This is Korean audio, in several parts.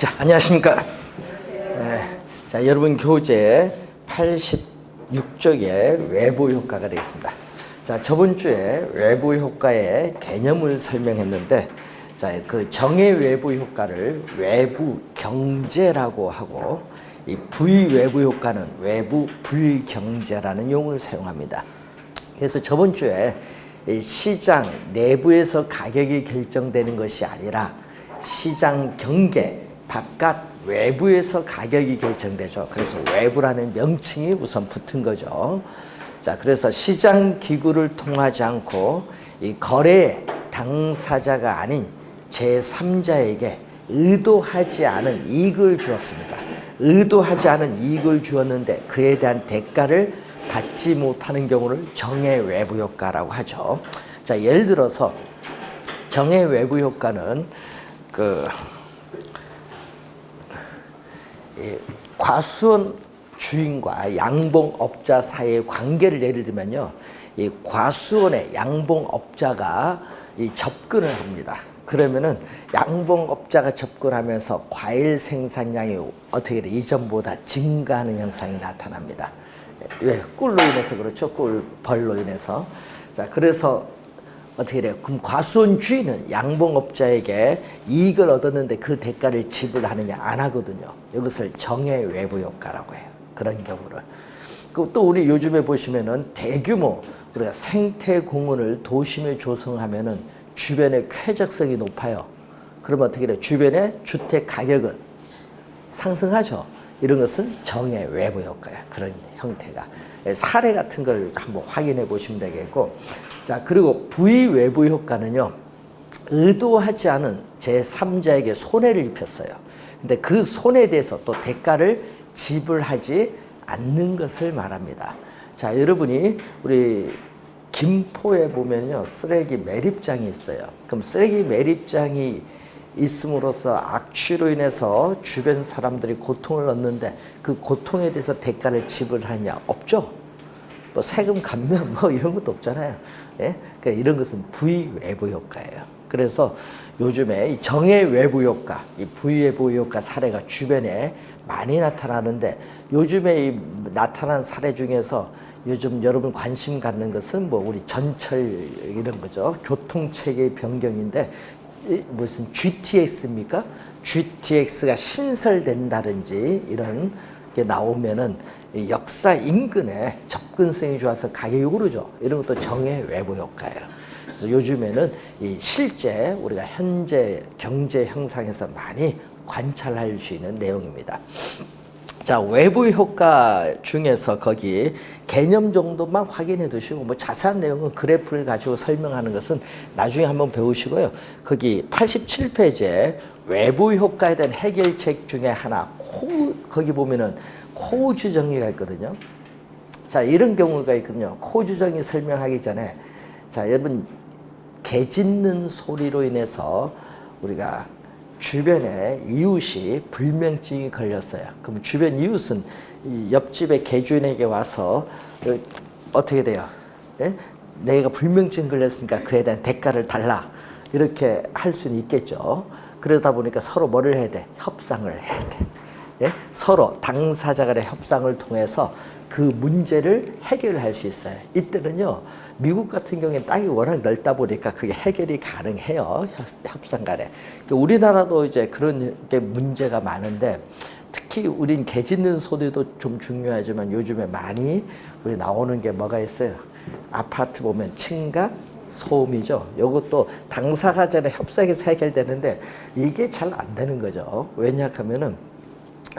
자, 안녕하십니까. 네, 자, 여러분 교재 86쪽의 외부 효과가 되겠습니다. 자, 저번 주에 외부 효과의 개념을 설명했는데, 자, 그 정의 외부 효과를 외부 경제라고 하고, 이 부외부 효과는 외부 불경제라는 용어를 사용합니다. 그래서 저번 주에 시장 내부에서 가격이 결정되는 것이 아니라 시장 경계 바깥 외부에서 가격이 결정되죠. 그래서 외부라는 명칭이 우선 붙은 거죠. 자, 그래서 시장 기구를 통하지 않고 이 거래 당사자가 아닌 제3자에게 의도하지 않은 이익을 주었습니다. 의도하지 않은 이익을 주었는데 그에 대한 대가를 받지 못하는 경우를 정의 외부 효과라고 하죠. 자, 예를 들어서 정의 외부 효과는 과수원 주인과 양봉업자 사이의 관계를 예를 들면요, 이 과수원의 양봉업자가 이 접근을 합니다. 그러면은 양봉업자가 접근하면서 과일 생산량이 어떻게 돼? 이전보다 증가하는 현상이 나타납니다. 왜? 꿀로 인해서 그렇죠. 꿀벌로 인해서. 자, 그래서 어떻게 돼요? 그럼 과수원 주인은 양봉업자에게 이익을 얻었는데 그 대가를 지불하느냐? 안 하거든요. 이것을 정의 외부 효과라고 해요. 그런 경우를. 또 우리 요즘에 보시면은 대규모 우리가 생태 공원을 도심에 조성하면은 주변의 쾌적성이 높아요. 그러면 어떻게 돼요? 주변의 주택 가격은 상승하죠. 이런 것은 정의 외부 효과야. 그런 형태가. 사례 같은 걸 한번 확인해 보시면 되겠고. 자, 그리고 부외부 효과는요, 의도하지 않은 제3자에게 손해를 입혔어요. 근데 그 손해에 대해서 또 대가를 지불하지 않는 것을 말합니다. 자, 여러분이 우리 김포에 보면요, 쓰레기 매립장이 있어요. 그럼 쓰레기 매립장이 있음으로써 악취로 인해서 주변 사람들이 고통을 얻는데 그 고통에 대해서 대가를 지불하냐? 없죠. 뭐 세금 감면 뭐 이런 것도 없잖아요. 예? 그러니까 이런 것은 부외부 효과예요. 그래서 요즘에 이 정의 외부 효과, 이 부외부 효과 사례가 주변에 많이 나타나는데, 요즘에 이 나타난 사례 중에서 요즘 여러분 관심 갖는 것은 뭐 우리 전철 이런 거죠. 교통체계 변경인데, 무슨 GTX입니까? GTX가 신설된다든지 이런 게 나오면은 역사 인근에 접근성이 좋아서 가격이 오르죠. 이런 것도 정의 외부 효과예요. 그래서 요즘에는 이 실제 우리가 현재 경제 형상에서 많이 관찰할 수 있는 내용입니다. 자, 외부 효과 중에서 거기 개념 정도만 확인해 두시고, 뭐 자세한 내용은 그래프를 가지고 설명하는 것은 나중에 한번 배우시고요. 거기 87페이지에 외부 효과에 대한 해결책 중에 하나, 거기 보면은 코우주 정의가 있거든요. 자, 이런 경우가 있거든요. 코우주 정의 설명하기 전에, 자, 여러분, 개 짖는 소리로 인해서 우리가 주변에 이웃이 불면증이 걸렸어요. 그럼 주변 이웃은 이 옆집의 개주인에게 와서 어떻게 돼요? 예? 내가 불면증 걸렸으니까 그에 대한 대가를 달라. 이렇게 할 수는 있겠죠. 그러다 보니까 서로 뭐를 해야 돼? 협상을 해야 돼. 예? 서로 당사자 간의 협상을 통해서 그 문제를 해결할 수 있어요. 이때는요, 미국 같은 경우에 땅이 워낙 넓다 보니까 그게 해결이 가능해요. 협상 간에. 우리나라도 이제 그런 게 문제가 많은데, 특히 우린 개 짖는 소리도 좀 중요하지만 요즘에 많이 우리 나오는 게 뭐가 있어요? 아파트 보면 층간 소음이죠. 이것도 당사자 간의 협상에서 해결되는데 이게 잘 안 되는 거죠. 왜냐하면은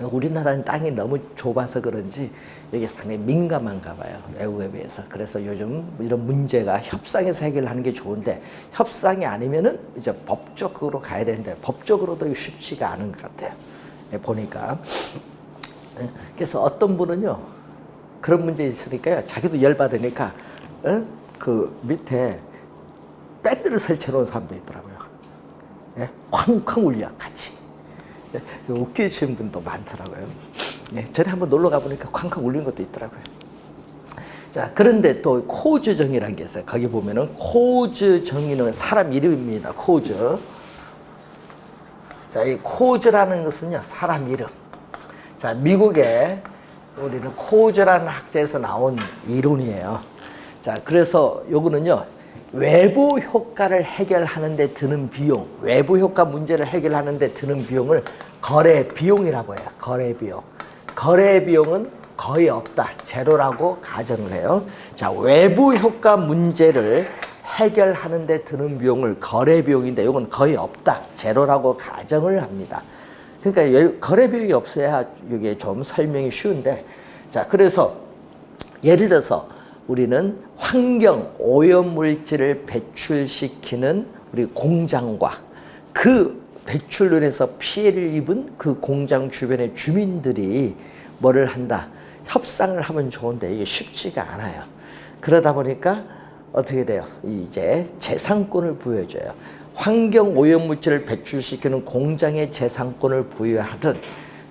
우리나라는 땅이 너무 좁아서 그런지 여기 상당히 민감한가 봐요. 외국에 비해서. 그래서 요즘 이런 문제가 협상에서 해결하는 게 좋은데, 협상이 아니면은 이제 법적으로 가야 되는데 법적으로도 쉽지가 않은 것 같아요. 보니까. 그래서 어떤 분은요, 그런 문제 있으니까요, 자기도 열받으니까 그 밑에 밴드를 설치해 놓은 사람도 있더라고요. 예? 쾅쾅 울려 같이. 웃기시는 분도 많더라고요. 예, 전에 한번 놀러 가보니까 쾅쾅 울리는 것도 있더라고요. 자, 그런데 또 코우주 정의라는 게 있어요. 거기 보면은 코우주 정의는 사람 이름입니다. 코우주. 자, 이 코즈라는 것은요, 사람 이름. 자, 미국에 우리는 코즈라는 학자에서 나온 이론이에요. 자, 그래서 요거는요, 외부 효과를 해결하는 데 드는 비용, 외부 효과 문제를 해결하는 데 드는 비용을 거래 비용이라고 해요. 거래 비용. 거래 비용은 거의 없다. 제로라고 가정을 해요. 자, 외부 효과 문제를 해결하는 데 드는 비용을 거래 비용인데 이건 거의 없다. 제로라고 가정을 합니다. 그러니까 거래 비용이 없어야 이게 좀 설명이 쉬운데, 자, 그래서 예를 들어서 우리는 환경 오염물질을 배출시키는 우리 공장과 그 배출로 인해서 피해를 입은 그 공장 주변의 주민들이 뭐를 한다? 협상을 하면 좋은데 이게 쉽지가 않아요. 그러다 보니까 어떻게 돼요? 이제 재산권을 부여해줘요. 환경 오염물질을 배출시키는 공장에 재산권을 부여하든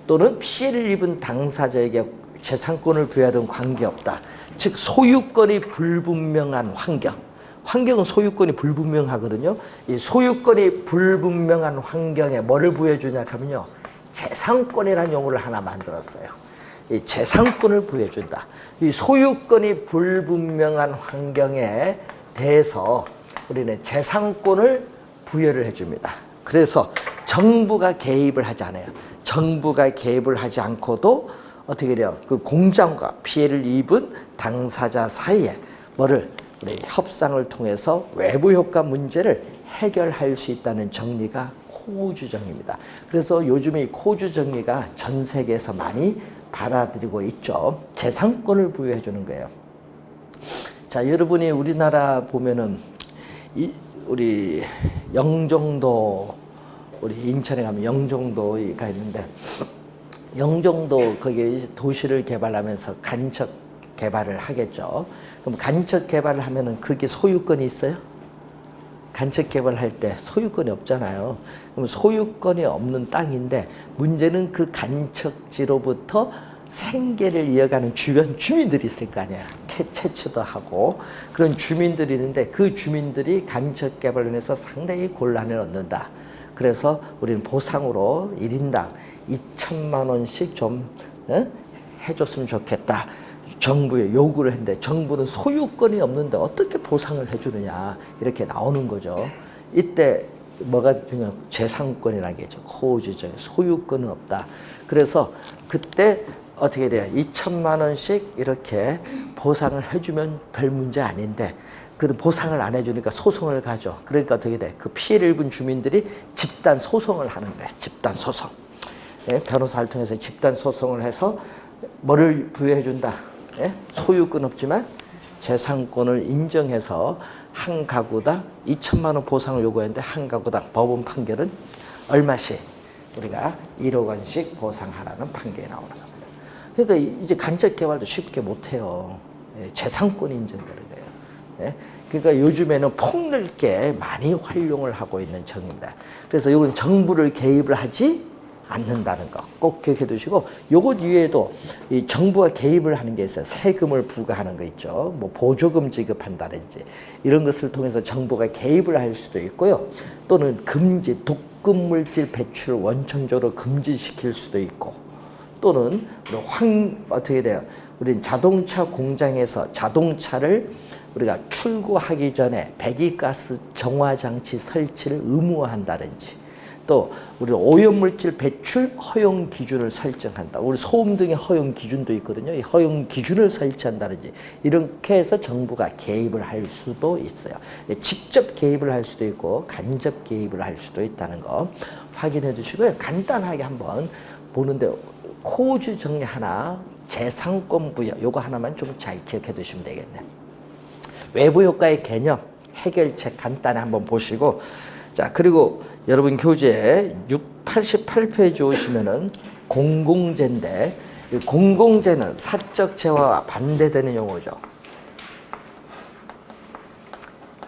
또는 피해를 입은 당사자에게 재산권을 부여하든 관계없다. 즉 소유권이 불분명한 환경. 환경은 소유권이 불분명하거든요. 이 소유권이 불분명한 환경에 뭐를 부여해주냐 하면요, 재산권이라는 용어를 하나 만들었어요. 이 재산권을 부여해준다. 이 소유권이 불분명한 환경에 대해서 우리는 재산권을 부여를 해줍니다. 그래서 정부가 개입을 하지 않아요. 정부가 개입을 하지 않고도 어떻게 돼요? 그 공장과 피해를 입은 당사자 사이에 뭐를 우리 협상을 통해서 외부 효과 문제를 해결할 수 있다는 정리가 코우주 정리입니다. 그래서 요즘에 이 코우주 정리가 전 세계에서 많이 받아들이고 있죠. 재산권을 부여해 주는 거예요. 자, 여러분이 우리나라 보면은 우리 영종도, 우리 인천에 가면 영종도가 있는데, 영종도 거기에 도시를 개발하면서 간척 개발을 하겠죠. 그럼 간척 개발을 하면은 그게 소유권이 있어요? 간척 개발할 때 소유권이 없잖아요. 그럼 소유권이 없는 땅인데 문제는 그 간척지로부터 생계를 이어가는 주변 주민들이 있을 거 아니야. 채취도 하고 그런 주민들이 있는데 그 주민들이 간척 개발로 인해서 상당히 곤란을 얻는다. 그래서 우리는 보상으로 1인당 2천만 원씩 좀 해줬으면 좋겠다. 정부에 요구를 했는데 정부는 소유권이 없는데 어떻게 보상을 해주느냐 이렇게 나오는 거죠. 이때 뭐가 중요한 재산권이라는 게 있죠. 코우주죠. 소유권은 없다. 그래서 그때 어떻게 돼요? 2천만 원씩 이렇게 보상을 해주면 별 문제 아닌데 그래도 보상을 안 해주니까 소송을 가죠. 그러니까 어떻게 돼? 그 피해를 입은 주민들이 집단 소송을 하는 거예요. 집단 소송. 네, 변호사를 통해서 집단 소송을 해서 뭐를 부여해 준다? 네? 소유권 없지만 재산권을 인정해서 한 가구당 2천만 원 보상을 요구했는데 한 가구당 법원 판결은 얼마씩 우리가 1억 원씩 보상하라는 판결이 나오는 겁니다. 그러니까 이제 간접 개발도 쉽게 못해요. 예, 재산권이 인정되는 거예요. 예? 그러니까 요즘에는 폭넓게 많이 활용을 하고 있는 정의입니다. 그래서 이건 정부를 개입을 하지 않는다는 거 꼭 기억해 두시고, 요것 이외에도 이 정부가 개입을 하는 게 있어요. 세금을 부과하는 거 있죠. 뭐 보조금 지급한다든지 이런 것을 통해서 정부가 개입을 할 수도 있고요. 또는 금지, 독금 물질 배출을 원천적으로 금지시킬 수도 있고, 또는 어떻게 돼요? 우리 자동차 공장에서 자동차를 우리가 출고하기 전에 배기가스 정화 장치 설치를 의무화한다든지, 또 우리 오염물질 배출 허용 기준을 설정한다. 우리 소음 등의 허용 기준도 있거든요. 이 허용 기준을 설치한다든지 이렇게 해서 정부가 개입을 할 수도 있어요. 직접 개입을 할 수도 있고 간접 개입을 할 수도 있다는 거 확인해 주시고요. 간단하게 한번 보는데 코우주 정리 하나, 재산권 부여 요거 하나만 좀 잘 기억해 두시면 되겠네요. 외부 효과의 개념, 해결책 간단히 한번 보시고, 자, 그리고 여러분 교재에 88페이지 오시면은 공공재인데, 이 공공재는 사적 재화와 반대되는 용어죠.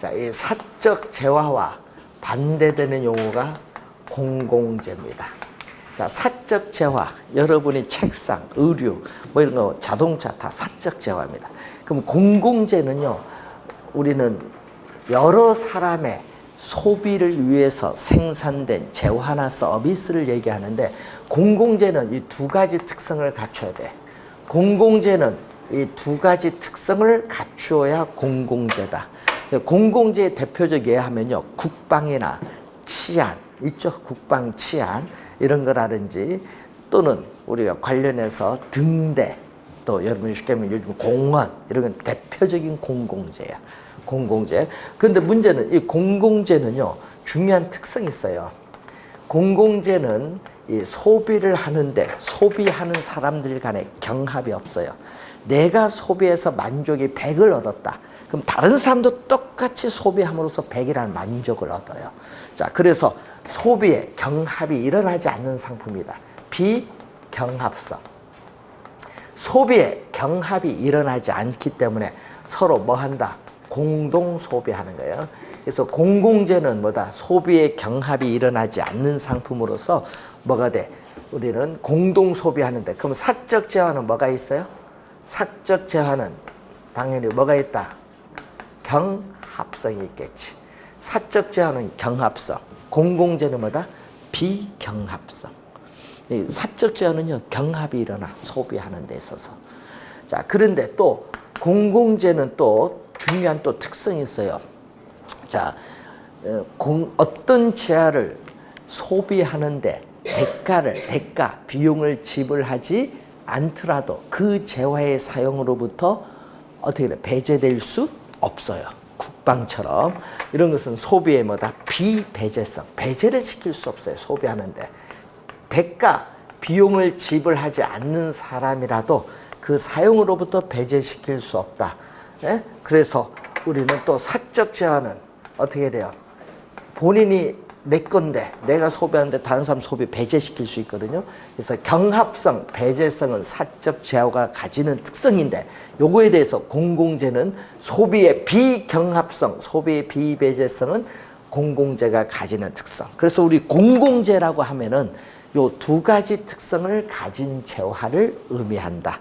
자, 이 사적 재화와 반대되는 용어가 공공재입니다. 자, 사적 재화, 여러분이 책상, 의류, 뭐 이런 거, 자동차 다 사적 재화입니다. 그럼 공공재는요, 우리는 여러 사람의 소비를 위해서 생산된 재화나 서비스를 얘기하는데 공공재는 이 두 가지 특성을 갖춰야 돼. 공공재는 이 두 가지 특성을 갖추어야 공공재다. 공공재의 대표적 예하면요, 국방이나 치안 있죠. 국방, 치안 이런 거라든지 또는 우리가 관련해서 등대, 또 여러분이 쉽게 하면 요즘 공원 이런 건 대표적인 공공재야. 공공재. 그런데 문제는 이 공공재는요, 중요한 특성이 있어요. 공공재는 이 소비를 하는데 소비하는 사람들 간에 경합이 없어요. 내가 소비해서 만족이 100을 얻었다. 그럼 다른 사람도 똑같이 소비함으로써 100이라는 만족을 얻어요. 자, 그래서 소비에 경합이 일어나지 않는 상품이다. 비경합성. 소비에 경합이 일어나지 않기 때문에 서로 뭐 한다? 공동 소비하는 거예요. 그래서 공공재는 뭐다? 소비에 경합이 일어나지 않는 상품으로서 뭐가 돼? 우리는 공동 소비하는데, 그럼 사적 재화는 뭐가 있어요? 사적 재화는 당연히 뭐가 있다? 경합성이 있겠지. 사적 재화는 경합성, 공공재는 뭐다? 비경합성. 이 사적 재화는요, 경합이 일어나 소비하는 데 있어서. 자, 그런데 또 공공재는 또 중요한 또 특성이 있어요. 자, 어떤 재화를 소비하는데 대가, 비용을 지불하지 않더라도 그 재화의 사용으로부터 어떻게 돼? 배제될 수 없어요. 국방처럼 이런 것은 소비의 뭐다? 비배제성, 배제를 시킬 수 없어요. 소비하는데 대가, 비용을 지불하지 않는 사람이라도 그 사용으로부터 배제시킬 수 없다. 예? 그래서 우리는 또 사적 재화는 어떻게 돼요? 본인이 내 건데 내가 소비하는데 다른 사람 소비 배제시킬 수 있거든요. 그래서 경합성, 배제성은 사적 재화가 가지는 특성인데 요거에 대해서 공공재는 소비의 비경합성, 소비의 비배제성은 공공재가 가지는 특성. 그래서 우리 공공재라고 하면은 요 두 가지 특성을 가진 재화를 의미한다.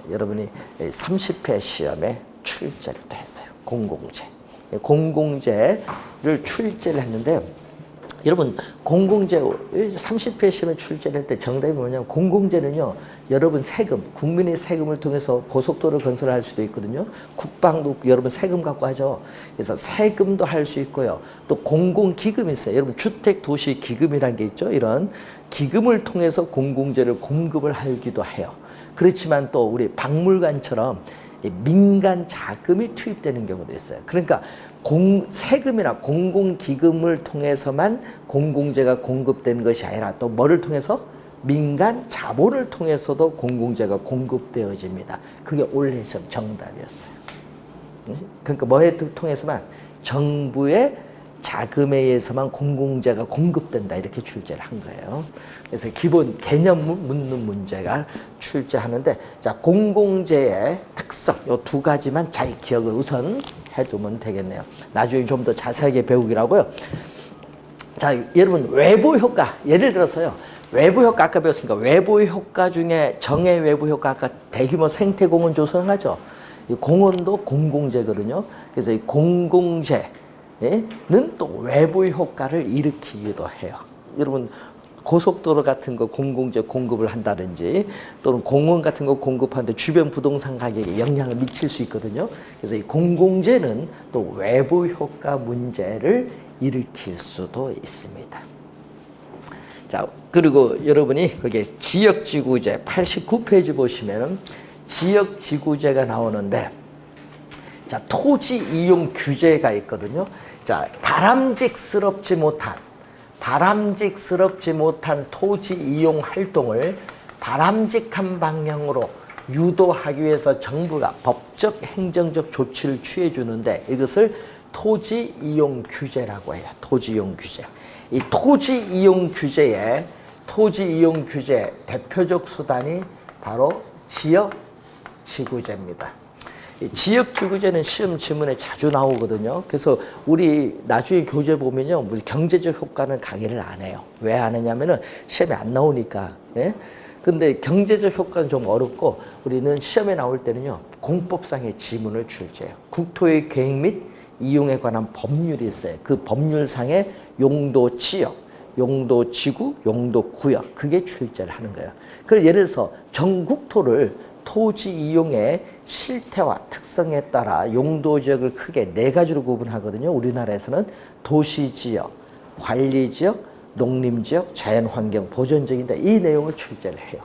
여러분이 30회 시험에 출제를 또 했어요. 공공재. 공공재를 출제를 했는데 여러분 공공재 30회 시험에 출제를 할 때 정답이 뭐냐면 공공재는요, 여러분 세금, 국민의 세금을 통해서 고속도로 건설을 할 수도 있거든요. 국방도 여러분 세금 갖고 하죠. 그래서 세금도 할 수 있고요. 또 공공기금이 있어요. 여러분 주택도시기금이라는 게 있죠. 이런 기금을 통해서 공공재를 공급을 하기도 해요. 그렇지만 또 우리 박물관처럼 민간 자금이 투입되는 경우도 있어요. 그러니까 세금이나 공공기금을 통해서만 공공재가 공급되는 것이 아니라 또 뭐를 통해서? 민간 자본을 통해서도 공공재가 공급되어집니다. 그게 올해 시험 정답이었어요. 그러니까 뭐에 통해서만? 정부의 자금에 의해서만 공공재가 공급된다, 이렇게 출제를 한 거예요. 그래서 기본 개념 묻는 문제가 출제하는데, 자, 공공재의 특성 요 두 가지만 잘 기억을 우선 해두면 되겠네요. 나중에 좀 더 자세하게 배우기라고요. 자, 여러분 외부 효과, 예를 들어서요, 외부 효과 아까 배웠으니까 외부 효과 중에 정의 외부 효과, 아까 대규모 생태공원 조성하죠. 이 공원도 공공재거든요. 그래서 이 공공재 는 또 외부 효과를 일으키기도 해요. 여러분 고속도로 같은 거 공공재 공급을 한다든지 또는 공원 같은 거 공급하는데 주변 부동산 가격에 영향을 미칠 수 있거든요. 그래서 이 공공재는 또 외부 효과 문제를 일으킬 수도 있습니다. 자, 그리고 여러분이 거기에 지역지구재 89페이지 보시면 지역지구재가 나오는데, 자, 토지 이용 규제가 있거든요. 자, 바람직스럽지 못한 토지 이용 활동을 바람직한 방향으로 유도하기 위해서 정부가 법적, 행정적 조치를 취해 주는데 이것을 토지 이용 규제라고 해요. 토지 이용 규제. 이 토지 이용 규제의 대표적 수단이 바로 지역 지구재입니다. 지역지구재는 시험 지문에 자주 나오거든요. 그래서 우리 나중에 교재 보면요, 무슨 경제적 효과는 강의를 안 해요. 왜 안 하냐면은 시험에 안 나오니까. 예? 근데 경제적 효과는 좀 어렵고, 우리는 시험에 나올 때는요, 공법상의 지문을 출제해요. 국토의 계획 및 이용에 관한 법률이 있어요. 그 법률상의 용도 지역, 용도 지구, 용도 구역, 그게 출제를 하는 거예요. 그래서 예를 들어서 전국토를 토지 이용의 실태와 특성에 따라 용도 지역을 크게 4가지로 구분하거든요. 우리나라에서는 도시지역, 관리지역, 농림지역, 자연환경 보전지역인데 이 내용을 출제를 해요.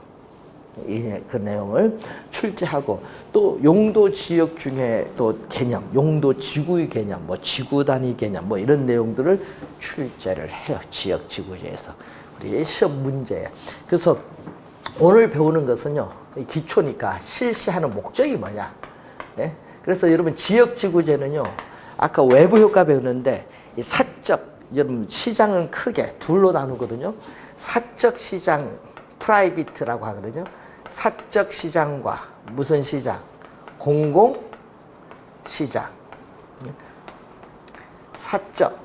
그 내용을 출제하고 또 용도 지역 중에 또 개념, 용도 지구의 개념, 뭐 지구 단위 개념, 뭐 이런 내용들을 출제를 해요. 지역 지구제에서 우리 시험 문제에. 그래서 오늘 배우는 것은요, 기초니까 실시하는 목적이 뭐냐. 네? 그래서 여러분 지역 지구제는요, 아까 외부 효과 배웠는데 이 사적, 여러분 시장은 크게 둘로 나누거든요. 사적 시장, 프라이빗라고 하거든요. 사적 시장과 무슨 시장? 공공 시장. 사적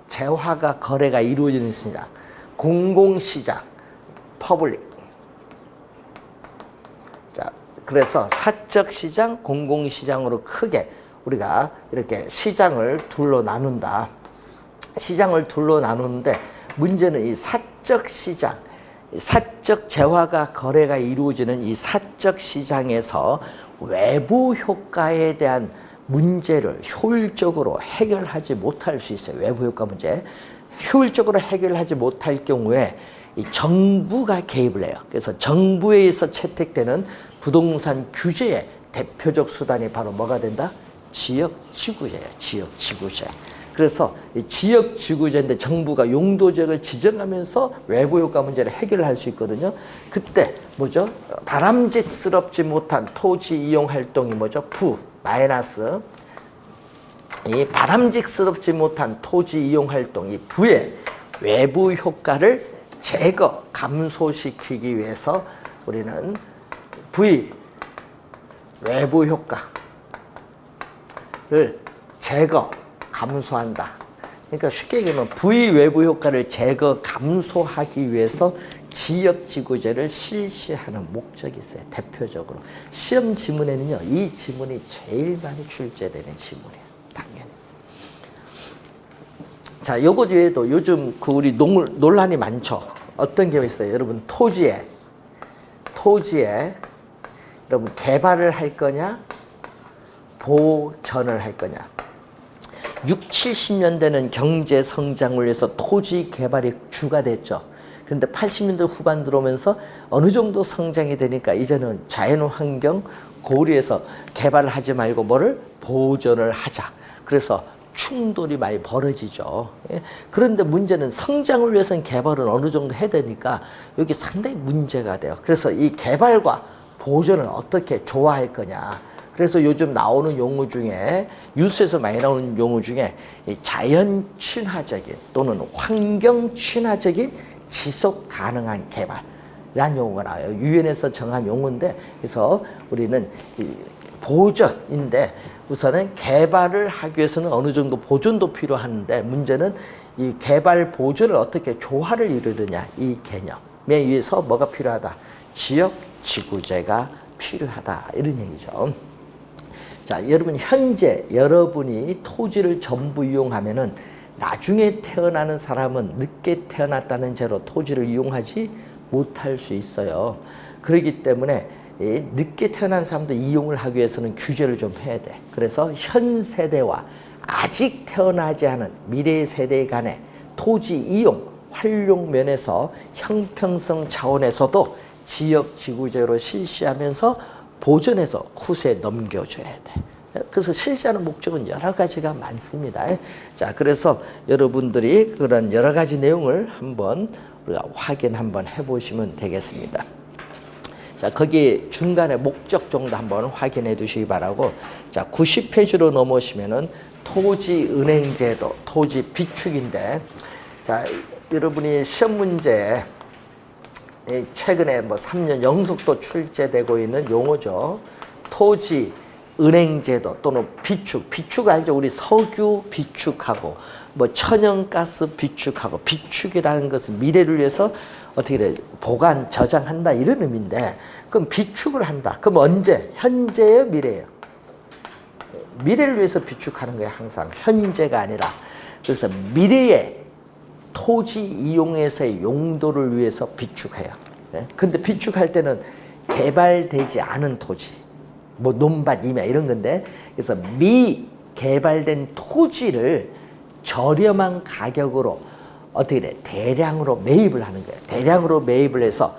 재화가 거래가 이루어지는 시장. 공공 시장, 퍼블릭. 자, 그래서 사적 시장, 공공 시장으로 크게 우리가 이렇게 시장을 둘로 나눈다. 시장을 둘로 나누는데 문제는 이 사적 시장, 사적 재화가 거래가 이루어지는 이 사적 시장에서 외부 효과에 대한 문제를 효율적으로 해결하지 못할 수 있어요. 외부 효과 문제. 효율적으로 해결하지 못할 경우에 이 정부가 개입을 해요. 그래서 정부에 의해서 채택되는 부동산 규제의 대표적 수단이 바로 뭐가 된다? 지역지구제예요. 지역지구제. 그래서 이 지역지구제인데 정부가 용도지역을 지정하면서 외부 효과 문제를 해결할 수 있거든요. 그때 뭐죠? 바람직스럽지 못한 토지 이용 활동이 뭐죠? 마이너스. 이 바람직스럽지 못한 토지 이용 활동, 이 부의 외부 효과를 제거, 감소시키기 위해서 우리는 부의 외부 효과를 제거, 감소한다. 그러니까 쉽게 얘기하면 부의 외부 효과를 제거, 감소하기 위해서 지역지구제를 실시하는 목적이 있어요. 대표적으로. 시험 지문에는요, 이 지문이 제일 많이 출제되는 지문이에요. 당연히. 자, 요거 외에도 요즘 그 우리 논란이 많죠. 어떤 게 있어요? 여러분, 토지에 여러분 개발을 할 거냐, 보전을 할 거냐. 60, 70년대는 경제 성장을 위해서 토지 개발이 주가 됐죠. 그런데 80년대 후반 들어오면서 어느 정도 성장이 되니까 이제는 자연환경 고려해서 개발을 하지 말고 뭐를 보전을 하자. 그래서 충돌이 많이 벌어지죠. 그런데 문제는 성장을 위해서는 개발은 어느 정도 해야 되니까 여기 상당히 문제가 돼요. 그래서 이 개발과 보전을 어떻게 조화할 거냐. 그래서 요즘 나오는 용어 중에, 뉴스에서 많이 나오는 용어 중에 이 자연 친화적인 또는 환경 친화적인 지속 가능한 개발이라는 용어가 나와요. 유엔에서 정한 용어인데, 그래서 우리는 이 보전인데 우선은 개발을 하기 위해서는 어느 정도 보존도 필요한데 문제는 이 개발 보존을 어떻게 조화를 이루느냐, 이 개념에 의해서 뭐가 필요하다? 지역 지구제가 필요하다, 이런 얘기죠. 자, 여러분 현재 여러분이 토지를 전부 이용하면은 나중에 태어나는 사람은 늦게 태어났다는 죄로 토지를 이용하지 못할 수 있어요. 그렇기 때문에 늦게 태어난 사람도 이용을 하기 위해서는 규제를 좀 해야 돼. 그래서 현 세대와 아직 태어나지 않은 미래 세대 간의 토지 이용, 활용 면에서 형평성 차원에서도 지역지구제로 실시하면서 보존해서 후세에 넘겨줘야 돼. 그래서 실시하는 목적은 여러 가지가 많습니다. 자, 그래서 여러분들이 그런 여러 가지 내용을 한번 우리가 확인 한번 해보시면 되겠습니다. 자, 거기 중간에 목적 정도 한번 확인해 두시기 바라고, 자, 90페이지로 넘어오시면은 토지은행제도, 토지 비축인데, 자, 여러분이 시험 문제에 최근에 뭐 3년 연속도 출제되고 있는 용어죠. 토지 은행제도 또는 비축 알죠? 우리 석유 비축하고 뭐 천연가스 비축하고, 비축이라는 것은 미래를 위해서 어떻게 돼? 보관, 저장한다, 이런 의미인데, 그럼 비축을 한다. 그럼 언제? 현재예요, 미래예요? 미래를 위해서 비축하는 거예요. 항상 현재가 아니라. 그래서 미래의 토지 이용에서의 용도를 위해서 비축해요. 네? 근데 비축할 때는 개발되지 않은 토지, 뭐 논밭, 임야 이런 건데, 그래서 미개발된 토지를 저렴한 가격으로 어떻게 돼? 대량으로 매입을 하는 거예요. 대량으로 매입을 해서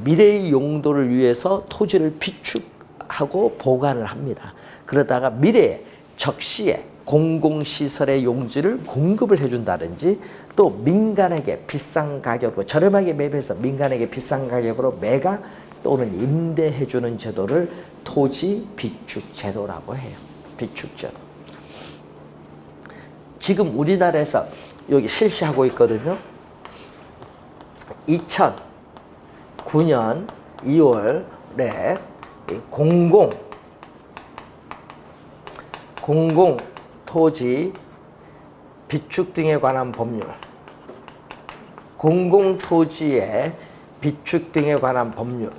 미래의 용도를 위해서 토지를 비축하고 보관을 합니다. 그러다가 미래에 적시에 공공시설의 용지를 공급을 해준다든지 또 민간에게 비싼 가격으로 저렴하게 매입해서 민간에게 비싼 가격으로 매각 또는 임대해주는 제도를 토지 비축 제도라고 해요. 비축 제도. 지금 우리나라에서 여기 실시하고 있거든요. 2009년 2월에 공공 토지 비축 등에 관한 법률, 공공토지의 비축 등에 관한 법률에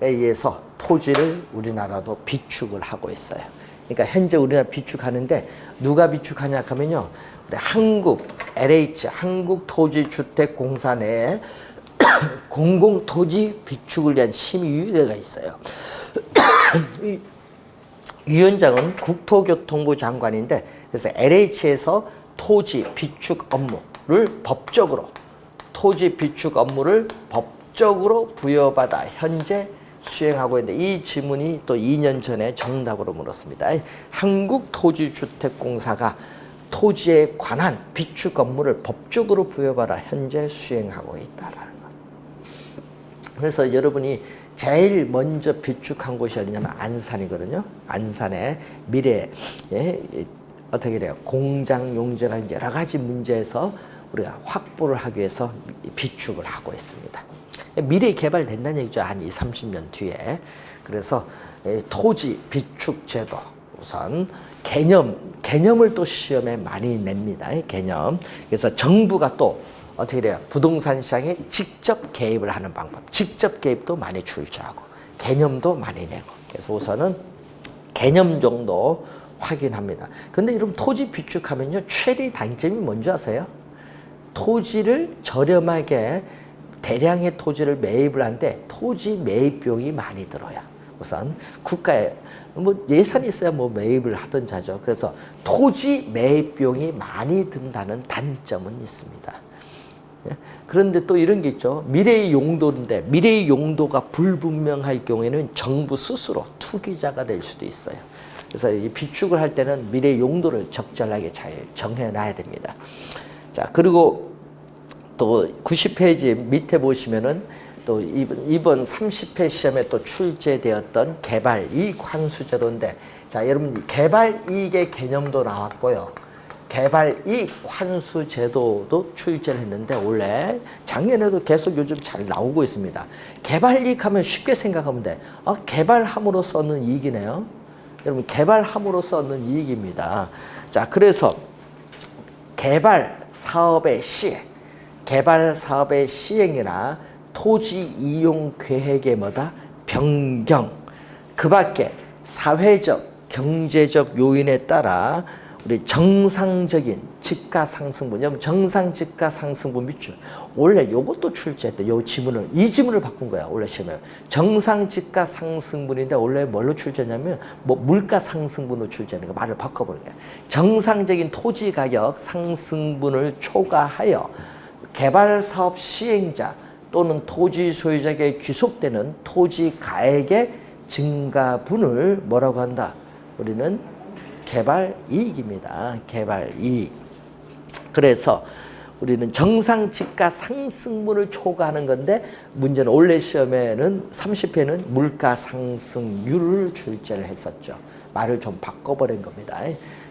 의해서 토지를 우리나라도 비축을 하고 있어요. 그러니까 현재 우리나라 비축하는데 누가 비축하냐 하면요, 우리 한국 LH 한국토지주택공사 내에 공공토지 비축을 위한 심의위원회가 있어요. 이 위원장은 국토교통부 장관인데, 그래서 LH에서 토지 비축 업무를 법적으로 부여받아 현재 수행하고 있는데, 이 질문이 또 2년 전에 정답으로 물었습니다. 한국토지주택공사가 토지에 관한 비축 업무를 법적으로 부여받아 현재 수행하고 있다라는 것. 그래서 여러분이 제일 먼저 비축한 곳이 어디냐면 안산이거든요. 안산의 미래에 어떻게 돼요? 공장 용지라는 여러 가지 문제에서 우리가 확보를 하기 위해서 비축을 하고 있습니다. 미래 개발된다는 얘기죠. 한 20, 30년 뒤에. 그래서 토지 비축 제도 우선 개념을 또 시험에 많이 냅니다. 개념. 그래서 정부가 또 어떻게 돼요? 부동산 시장에 직접 개입을 하는 방법. 직접 개입도 많이 출제하고 개념도 많이 내고. 그래서 우선은 개념 정도 확인합니다. 근데 여러분 토지 비축하면요, 최대 단점이 뭔지 아세요? 토지를 저렴하게 대량의 토지를 매입을 하는데 토지 매입 비용이 많이 들어요. 우선 국가에 뭐 예산이 있어야 뭐 매입을 하든지 하죠. 그래서 토지 매입 비용이 많이 든다는 단점은 있습니다. 그런데 또 이런 게 있죠. 미래의 용도인데 미래의 용도가 불분명할 경우에는 정부 스스로 투기자가 될 수도 있어요. 그래서 이 비축을 할 때는 미래의 용도를 적절하게 잘 정해놔야 됩니다. 자, 그리고 또 90페이지 밑에 보시면은 또 이번 30회 시험에 또 출제되었던 개발이익 환수제도인데, 자, 여러분 개발이익의 개념도 나왔고요. 개발이익 환수제도도 출제를 했는데 원래 작년에도 계속 요즘 잘 나오고 있습니다. 개발이익 하면 쉽게 생각하면 돼. 개발함으로써 얻는 이익이네요. 여러분 개발함으로써 얻는 이익입니다. 자, 그래서 개발 사업의 시행이나 토지 이용 계획의 변경, 그 밖에 사회적, 경제적 요인에 따라 우리 정상적인 집가 상승분, 정상 집가 상승분 밑줄. 원래 요것도 출제했대. 이 지문을 바꾼 거야. 원래 시험에. 정상 집가 상승분인데 원래 뭘로 출제했냐면 물가 상승분으로 출제하는 거, 말을 바꿔버린 거야. 정상적인 토지 가격 상승분을 초과하여 개발 사업 시행자 또는 토지 소유자에게 귀속되는 토지 가액의 증가분을 뭐라고 한다? 우리는 개발이익입니다. 개발이익. 그래서 우리는 정상 집가 상승분을 초과하는 건데, 문제는 원래 시험에는 30회는 물가 상승률을 출제를 했었죠. 말을 좀 바꿔버린 겁니다.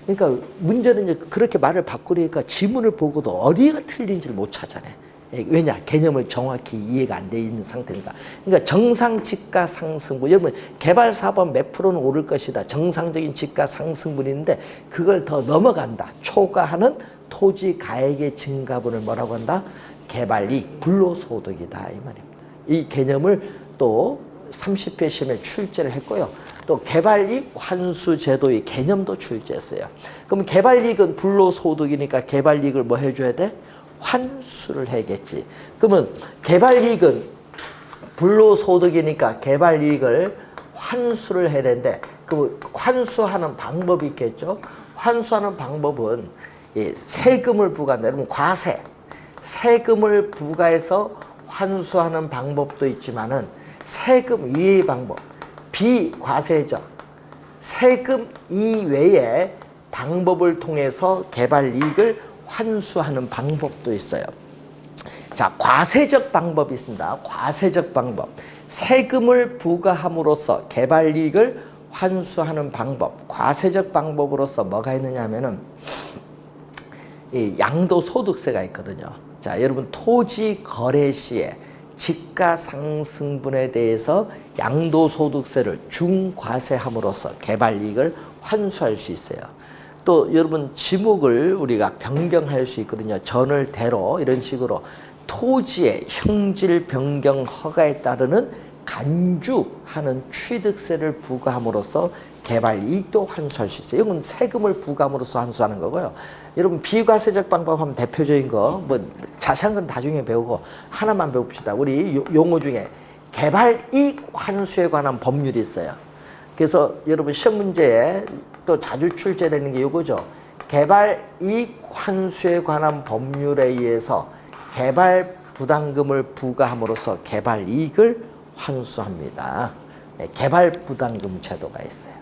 그러니까 문제는 이제 그렇게 말을 바꾸니까 지문을 보고도 어디가 틀린지를 못 찾아내. 왜냐? 개념을 정확히 이해가 안 돼 있는 상태니까. 그러니까 정상 집가 상승분, 여러분 개발 사업은 몇 프로는 오를 것이다. 정상적인 집가 상승분인데 그걸 더 넘어간다. 초과하는 토지 가액의 증가분을 뭐라고 한다? 개발이익, 불로소득이다 이 말입니다. 이 개념을 또 30회 시험에 출제를 했고요. 또 개발이익 환수제도의 개념도 출제했어요. 그럼 개발이익은 불로소득이니까 개발이익을 뭐 해줘야 돼? 환수를 해야겠지. 그러면 개발이익은 불로소득이니까 개발이익을 환수를 해야 되는데 그 환수하는 방법이 있겠죠. 환수하는 방법은 세금을 부과한다. 여러분 과세, 세금을 부과해서 환수하는 방법도 있지만은 세금 이외의 방법, 비과세적, 세금 이외의 방법을 통해서 개발이익을 환수하는 방법도 있어요. 자, 과세적 방법이 있습니다. 과세적 방법. 세금을 부과함으로써 개발이익을 환수하는 방법. 과세적 방법으로서 뭐가 있느냐 하면은 이 양도소득세가 있거든요. 자, 여러분 토지 거래 시에 지가상승분에 대해서 양도소득세를 중과세함으로써 개발이익을 환수할 수 있어요. 또 여러분 지목을 우리가 변경할 수 있거든요. 전을 대로 이런 식으로 토지의 형질 변경 허가에 따르는 간주하는 취득세를 부과함으로써 개발이익도 환수할 수 있어요. 이건 세금을 부과함으로써 환수하는 거고요. 여러분 비과세적 방법 하면 대표적인 거 뭐 자세한 건 나중에 배우고 하나만 배웁시다. 우리 용어 중에 개발이익 환수에 관한 법률이 있어요. 그래서 여러분 시험 문제에 또 자주 출제되는 게 이거죠. 개발이익 환수에 관한 법률에 의해서 개발 부담금을 부과함으로써 개발이익을 환수합니다. 개발 부담금 제도가 있어요.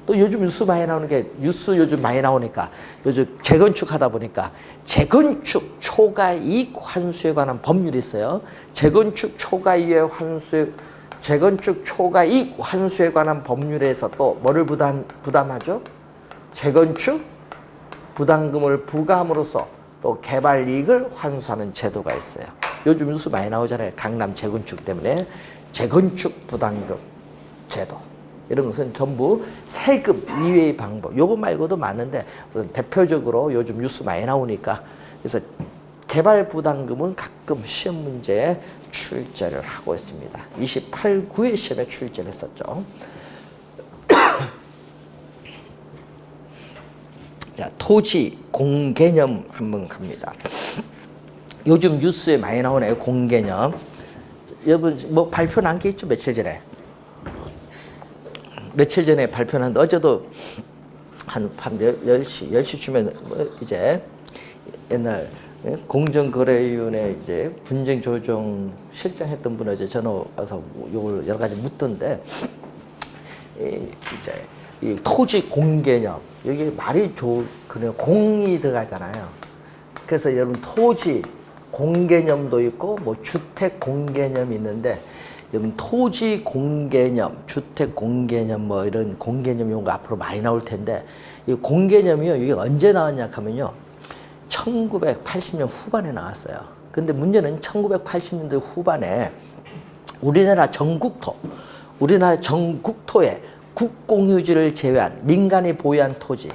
또 요즘 뉴스 많이 나오는 게 뉴스 요즘 많이 나오니까 요즘 재건축 하다 보니까 재건축 초과이익 환수에 관한 법률이 있어요. 재건축 초과이익 환수에 관한 법률에서 또 뭐를 부담하죠? 재건축 부담금을 부과함으로써 또 개발이익을 환수하는 제도가 있어요. 요즘 뉴스 많이 나오잖아요. 강남 재건축 때문에 재건축 부담금 제도. 이런 것은 전부 세금 이외의 방법. 요거 말고도 많은데 대표적으로 요즘 뉴스 많이 나오니까 그래서 개발 부담금은 가끔 시험 문제에 출제를 하고 있습니다. 28구의 시험에 출제를 했었죠. 자, 토지 공개념 한번 갑니다. 요즘 뉴스에 많이 나오네요. 공개념. 여러분 뭐 발표 난 게 있죠? 며칠 전에 발표했는데 어제도 한 밤 10시쯤에 이제 옛날 공정거래위원회 이제 분쟁 조정 실장했던 분 어제 전화 와서 요걸 여러 가지 묻던데 이제 이 토지 공개념 여기 말이 그냥 공이 들어가잖아요. 그래서 여러분 토지 공개념도 있고 뭐 주택 공개념이 있는데 여러분 토지 공개념, 주택 공개념 뭐 이런 공개념 용어 앞으로 많이 나올 텐데 이 공개념이요 이게 언제 나왔냐 하면요 1980년 후반에 나왔어요. 근데 문제는 1980년대 후반에 우리나라 전국토에 국공유지를 제외한 민간이 보유한 토지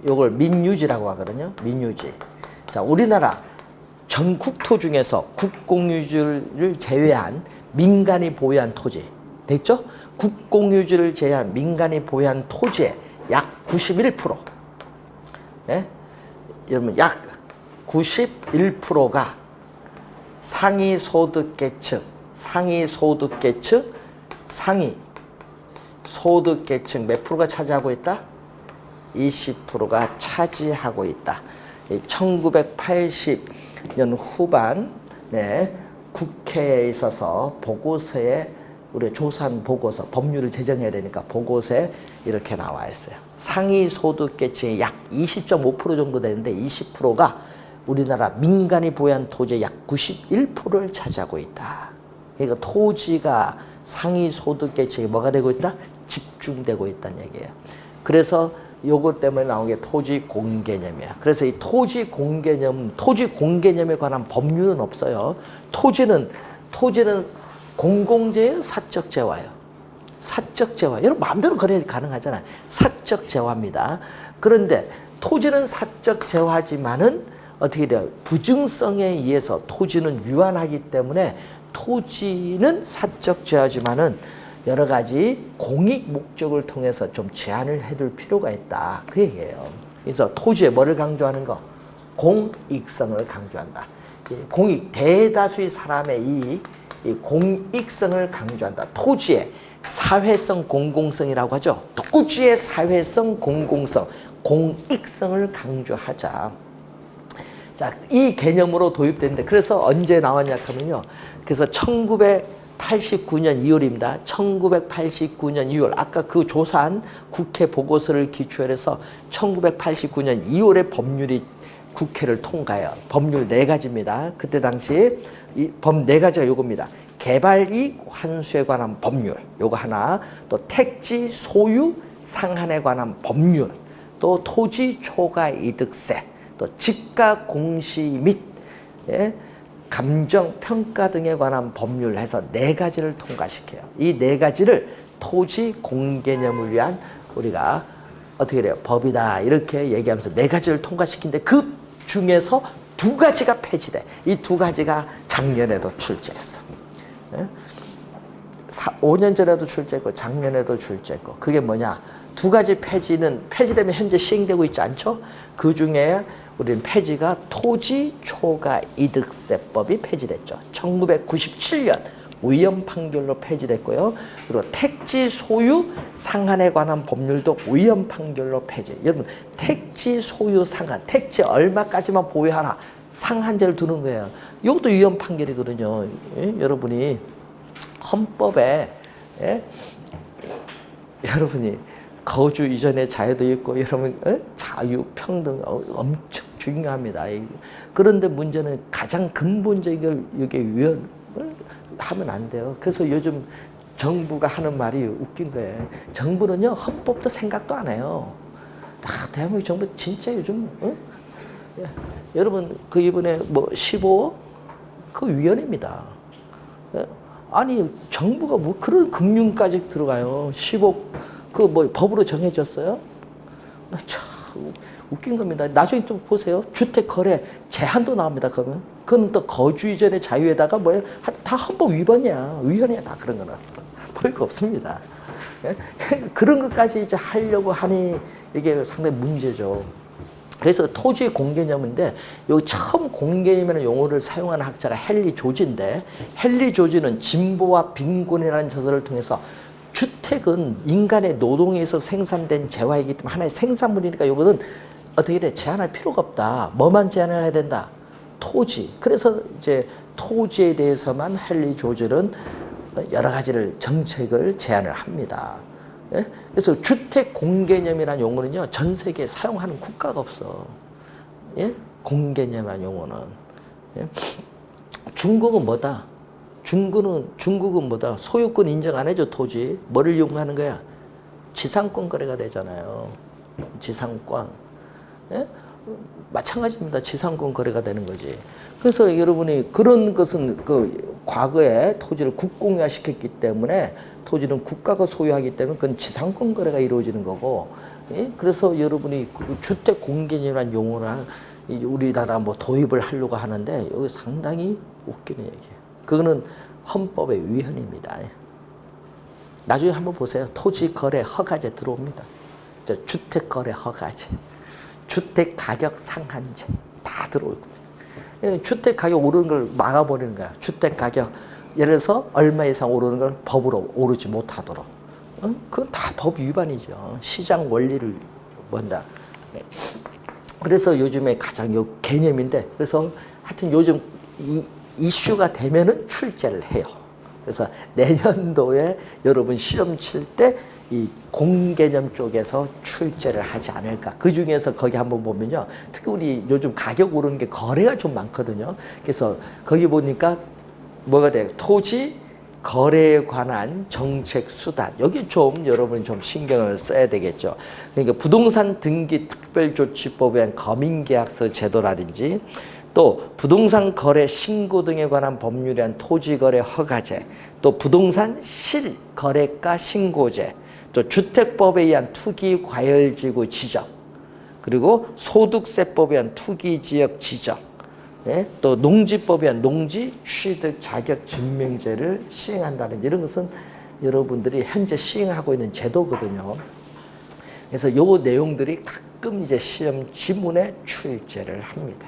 요걸 민유지라고 하거든요. 민유지. 자, 우리나라 전국토 중에서 국공유지를 제외한 민간이 보유한 토지 됐죠? 국공유지를 제외한 민간이 보유한 토지의 약 91%. 네? 여러분 약 91%가 상위소득계층 몇 프로가 차지하고 있다? 20%가 차지하고 있다. 1980년 후반에 국회에 있어서 보고서에 우리 조사한 보고서 법률을 제정해야 되니까 보고서에 이렇게 나와 있어요. 상위 소득계층이 약 20.5% 정도 되는데 20%가 우리나라 민간이 보유한 토지의 약 91%를 차지하고 있다. 그러니까 토지가 상위 소득계층이 뭐가 되고 있다? 집중되고 있다는 얘기예요. 그래서 요것 때문에 나온 게 토지 공개념이야. 그래서 이 토지 공개념에 관한 법률은 없어요. 토지는 공공재예요, 사적재화예요. 사적재화. 여러분 마음대로 거래 가능하잖아요. 사적재화입니다. 그런데 토지는 사적재화지만은 어떻게 돼요? 부증성에 의해서 토지는 유한하기 때문에 토지는 사적재화지만은 여러 가지 공익 목적을 통해서 좀 제한을 해둘 필요가 있다. 그 얘기예요. 그래서 토지에 뭐를 강조하는 거? 공익성을 강조한다. 공익, 대다수의 사람의 이 공익성을 강조한다. 토지의 사회성 공공성이라고 하죠. 토지의 사회성 공공성, 공익성을 강조하자. 자, 이 개념으로 도입됐는데 그래서 언제 나왔냐 하면요. 그래서 1989년 2월입니다. 1989년 2월 아까 그 조사한 국회 보고서를 기초로 해서 1989년 2월에 법률이 국회를 통과해요. 법률 4가지입니다. 그때 당시 이 법 4가지가 요겁니다. 개발이익 환수에 관한 법률 요거 하나, 또 택지 소유 상한에 관한 법률, 또 토지 초과 이득세, 또 지가 공시 및 감정 평가 등에 관한 법률을 해서 4가지를 통과시켜요. 이 4가지를 토지 공개념을 위한 우리가 어떻게 돼요? 법이다 이렇게 얘기하면서 4가지를 통과시킨데 그 중에서 2가지가 폐지돼. 이 2가지가 작년에도 출제했어. 5년 전에도 출제했고 작년에도 출제했고. 그게 뭐냐? 2가지 폐지되면 현재 시행되고 있지 않죠? 그 중에 우리는 폐지가 토지 초과 이득세법이 폐지됐죠. 1997년 위헌 판결로 폐지됐고요. 그리고 택지 소유 상한에 관한 법률도 위헌 판결로 폐지. 여러분, 택지 소유 상한, 택지 얼마까지만 보유하라. 상한제를 두는 거예요. 이것도 위헌 판결이거든요. 여러분이 헌법에 여러분이 거주 이전의 자유도 있고 여러분 자유, 평등 엄청 중요합니다. 그런데 문제는 가장 근본적인 걸 이게 위헌 하면 안 돼요. 그래서 요즘 정부가 하는 말이 웃긴 거예요. 정부는요 헌법도 생각도 안 해요. 대한민국 정부 진짜 요즘 여러분 그 이번에 뭐 15억 그 위헌입니다. 아니 정부가 뭐 그런 금융까지 들어가요. 10억 그 뭐 법으로 정해졌어요? 참 웃긴 겁니다. 나중에 좀 보세요. 주택 거래 제한도 나옵니다. 그러면 그건 또 거주 이전의 자유에다가 뭐예요? 다 헌법 위반이야. 위헌이야 다 그런 거는. 볼 거 없습니다. 그런 것까지 이제 하려고 하니 이게 상당히 문제죠. 그래서 토지 공개념인데 여기 처음 공개념이라는 용어를 사용하는 학자가 헨리 조지인데 헨리 조지는 진보와 빈곤이라는 저서를 통해서 주택은 인간의 노동에 의해서 생산된 재화이기 때문에 하나의 생산물이니까 이거는 어떻게 돼? 제한할 필요가 없다. 뭐만 제한을 해야 된다? 토지. 그래서 이제 토지에 대해서만 헨리 조지는 여러 가지를 정책을 제안을 합니다. 예? 그래서 주택 공개념이라는 용어는요 전 세계에 사용하는 국가가 없어. 예? 공개념이라는 용어는. 예? 중국은 뭐다? 중국은 뭐다? 소유권 인정 안 해줘 토지. 뭐를 이용하는 거야? 지상권 거래가 되잖아요. 지상권. 예? 마찬가지입니다. 지상권 거래가 되는 거지. 그래서 여러분이 그런 것은 그 과거에 토지를 국공유화 시켰기 때문에 토지는 국가가 소유하기 때문에 그건 지상권 거래가 이루어지는 거고. 예? 그래서 여러분이 그 주택 공개념이라는 용어나 우리나라 뭐 도입을 하려고 하는데 여기 상당히 웃기는 얘기예요. 그거는 헌법의 위헌입니다. 나중에 한번 보세요. 토지 거래 허가제 들어옵니다. 주택 거래 허가제, 주택 가격 상한제 다 들어올 겁니다. 주택 가격 오르는 걸 막아버리는 거야. 주택 가격 예를 들어서 얼마 이상 오르는 걸 법으로 오르지 못하도록. 그건 다 법 위반이죠. 시장 원리를 뭔다. 그래서 요즘에 가장 요 개념인데 그래서 하여튼 요즘 이슈가 되면은 출제를 해요. 그래서 내년도에 여러분 시험 칠 때 이 공개념 쪽에서 출제를 하지 않을까. 그 중에서 거기 한번 보면요. 특히 우리 요즘 가격 오르는 게 거래가 좀 많거든요. 그래서 거기 보니까 뭐가 돼요? 토지 거래에 관한 정책 수단. 여기 좀 여러분이 좀 신경을 써야 되겠죠. 그러니까 부동산 등기 특별조치법에 의한 거민계약서 제도라든지 또 부동산 거래 신고 등에 관한 법률에 의한 토지거래 허가제, 또 부동산 실거래가 신고제, 또 주택법에 의한 투기과열지구 지정, 그리고 소득세법에 의한 투기지역 지정, 예? 또 농지법에 의한 농지 취득 자격 증명제를 시행한다는 이런 것은 여러분들이 현재 시행하고 있는 제도거든요. 그래서 요 내용들이 가끔 이제 시험 지문에 출제를 합니다.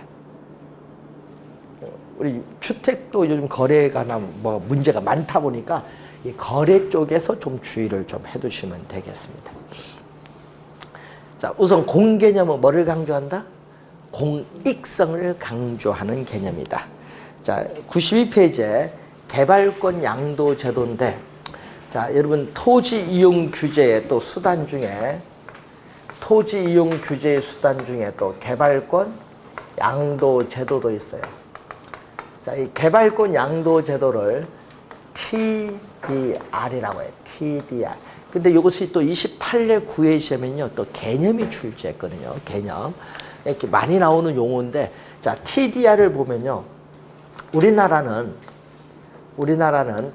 우리 주택도 요즘 거래가 뭐 문제가 많다 보니까 이 거래 쪽에서 좀 주의를 좀 해두시면 되겠습니다. 자, 우선 공개념은 뭐를 강조한다? 공익성을 강조하는 개념이다. 자, 92페이지에 개발권 양도 제도인데, 자, 여러분 토지 이용 규제의 또 수단 중에 토지 이용 규제의 수단 중에 또 개발권 양도 제도도 있어요. 자, 이 개발권 양도 제도를 TDR이라고 해요. TDR. 근데 이것이 또 28회 9회 시험에는요, 또 개념이 출제했거든요. 개념. 이렇게 많이 나오는 용어인데, 자, TDR을 보면요, 우리나라는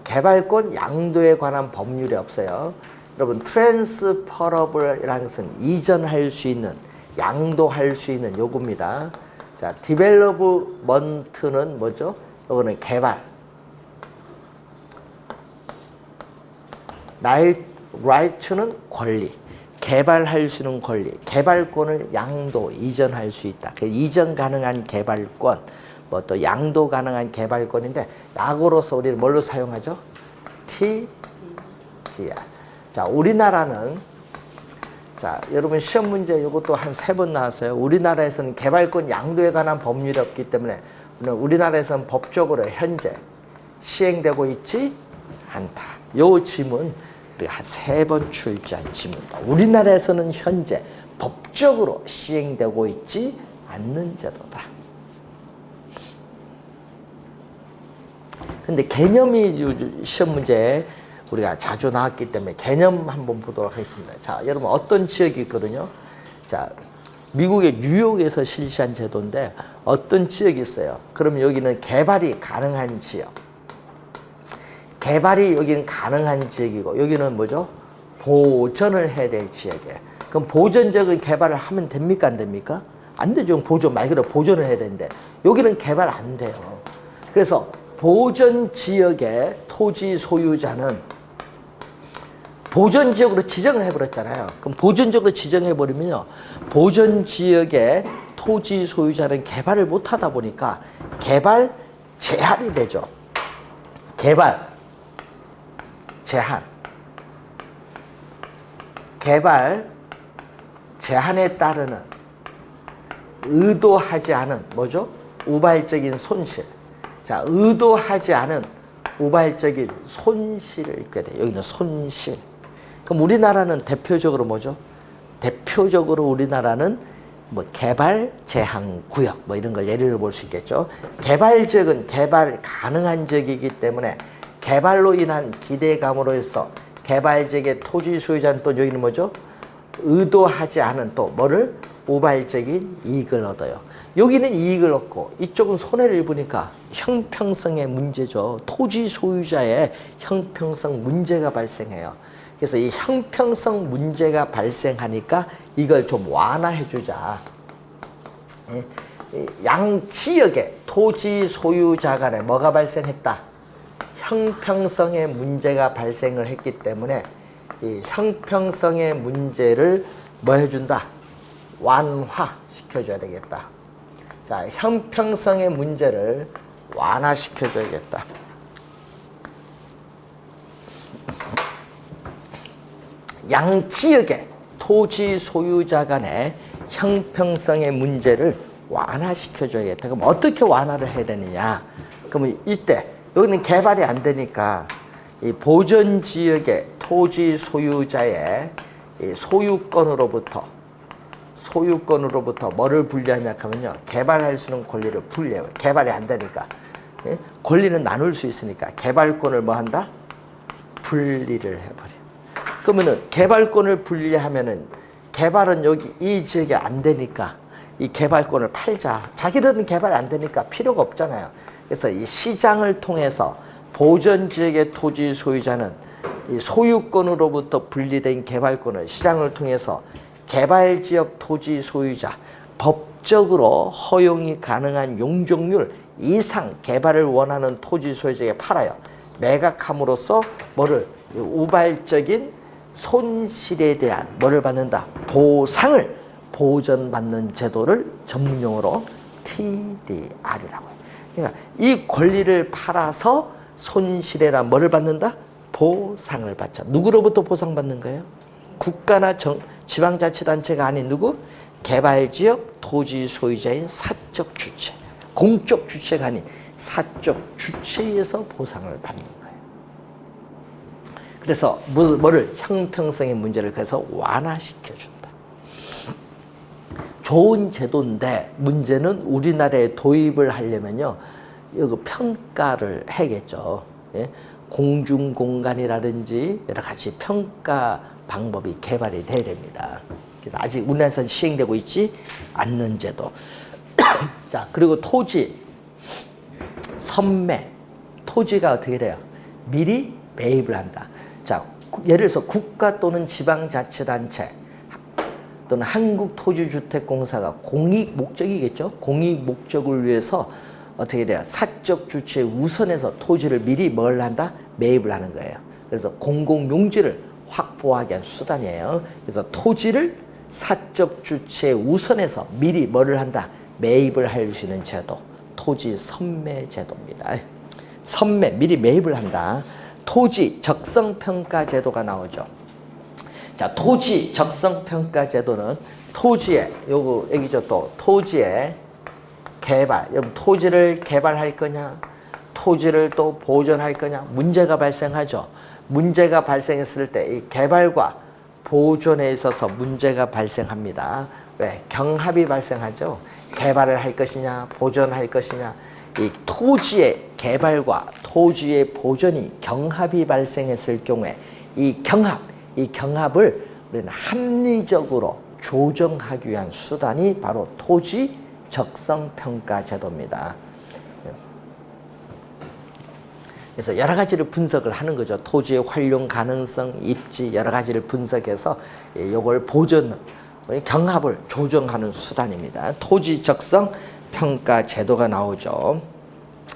개발권 양도에 관한 법률이 없어요. 여러분, 트랜스퍼러블이라는 것은 이전할 수 있는, 양도할 수 있는 요구입니다. 자, 디벨로브먼트는 뭐죠? 이거는 개발. 라이트는 권리. 개발할 수 있는 권리. 개발권을 양도, 이전할 수 있다. 그 이전 가능한 개발권, 뭐 또 양도 가능한 개발권인데, 약으로서 우리는 뭘로 사용하죠? TDR. 자, 우리나라는, 자, 여러분 시험 문제 이것도 한 3번 나왔어요. 우리나라에서는 개발권 양도에 관한 법률이 없기 때문에 우리나라에서는 법적으로 현재 시행되고 있지 않다. 요 지문 한 3번 출제한 지문이다. 우리나라에서는 현재 법적으로 시행되고 있지 않는 제도다. 근데 개념이 시험 문제에 우리가 자주 나왔기 때문에 개념 한번 보도록 하겠습니다. 자, 여러분 어떤 지역이 있거든요. 자, 미국의 뉴욕에서 실시한 제도인데 어떤 지역이 있어요. 그럼 여기는 개발이 가능한 지역. 개발이 여기는 가능한 지역이고 여기는 뭐죠? 보전을 해야 될 지역이에요. 그럼 보전적인 개발을 하면 됩니까? 안 됩니까? 안 되죠. 보전 말 그대로 보전을 해야 되는데 여기는 개발 안 돼요. 그래서 보전 지역의 토지 소유자는 보전 지역으로 지정을 해버렸잖아요. 그럼 보전 지역으로 지정해버리면요, 보전 지역의 토지 소유자는 개발을 못하다 보니까 개발 제한이 되죠. 개발 제한. 개발 제한에 따르는 의도하지 않은 뭐죠? 우발적인 손실. 자, 의도하지 않은 우발적인 손실을 입게 돼요. 여기는 손실. 그럼 우리나라는 대표적으로 뭐죠? 대표적으로 우리나라는 뭐 개발 제한 구역 뭐 이런 걸 예를 들어 볼 수 있겠죠. 개발 지역은 개발 가능한 지역이기 때문에 개발로 인한 기대감으로 해서 개발 지역의 토지 소유자는 또 여기는 뭐죠? 의도하지 않은 또 뭐를 우발적인 이익을 얻어요. 여기는 이익을 얻고 이쪽은 손해를 입으니까 형평성의 문제죠. 토지 소유자의 형평성 문제가 발생해요. 그래서 이 형평성 문제가 발생하니까 이걸 좀 완화해 주자. 양 지역의 토지 소유자 간에 뭐가 발생했다? 형평성의 문제가 발생을 했기 때문에 이 형평성의 문제를 뭐 해준다? 완화시켜줘야 되겠다. 자, 형평성의 문제를 완화시켜줘야겠다. 양 지역의 토지 소유자 간의 형평성의 문제를 완화시켜줘야겠다. 그럼 어떻게 완화를 해야 되느냐? 그러면 이때 여기는 개발이 안 되니까 이 보전 지역의 토지 소유자의 이 소유권으로부터 뭐를 분리하냐 하면요, 개발할 수 있는 권리를 분리해요. 개발이 안 되니까. 예? 권리는 나눌 수 있으니까 개발권을 뭐 한다? 분리를 해버려. 그러면은 개발권을 분리하면은 개발은 여기 이 지역에 안 되니까 이 개발권을 팔자. 자기들은 개발 안 되니까 필요가 없잖아요. 그래서 이 시장을 통해서 보전 지역의 토지 소유자는 이 소유권으로부터 분리된 개발권을 시장을 통해서 개발 지역 토지 소유자, 법적으로 허용이 가능한 용적률 이상 개발을 원하는 토지 소유자에게 팔아요. 매각함으로써 뭐를? 우발적인 손실에 대한 뭐를 받는다? 보상을 보전받는 제도를 전문용어로 TDR이라고 해요. 그러니까 이 권리를 팔아서 손실에나 뭐를 받는다? 보상을 받죠. 누구로부터 보상받는 거예요? 국가나 지방자치단체가 아닌 누구? 개발지역 토지 소유자인 사적 주체, 공적 주체가 아닌 사적 주체에 의해서 보상을 받는 거예요. 그래서 뭐를 형평성의 문제를 그래서 완화시켜준다. 좋은 제도인데 문제는 우리나라에 도입을 하려면요, 이거 평가를 해야겠죠. 예? 공중공간이라든지 여러 가지 평가 방법이 개발이 돼야 됩니다. 그래서 아직 우리나라에서는 시행되고 있지 않는 제도. 자, 그리고 토지, 선매, 토지가 어떻게 돼요? 미리 매입을 한다. 자, 예를 들어서 국가 또는 지방자치단체 또는 한국토지주택공사가 공익 목적이겠죠? 공익 목적을 위해서 어떻게 돼요? 사적 주체 우선해서 토지를 미리 뭘 한다? 매입을 하는 거예요. 그래서 공공용지를 확보하기 위한 수단이에요. 그래서 토지를 사적 주체 우선해서 미리 뭐를 한다? 매입을 할 수 있는 제도, 토지 선매 제도입니다. 선매, 미리 매입을 한다. 토지 적성평가 제도가 나오죠. 자, 토지 적성평가 제도는 토지에, 요거 얘기죠. 또 토지의 개발, 여러분 토지를 개발할 거냐, 토지를 또 보존할 거냐, 문제가 발생하죠. 문제가 발생했을 때 이 개발과 보존에 있어서 문제가 발생합니다. 왜? 경합이 발생하죠. 개발을 할 것이냐, 보존할 것이냐. 이 토지의 개발과 토지의 보존이 경합이 발생했을 경우에 이 경합을 우리는 합리적으로 조정하기 위한 수단이 바로 토지 적성평가 제도입니다. 그래서 여러 가지를 분석을 하는 거죠. 토지의 활용 가능성, 입지 여러 가지를 분석해서 이걸 보존, 경합을 조정하는 수단입니다. 토지 적성 평가 제도가 나오죠.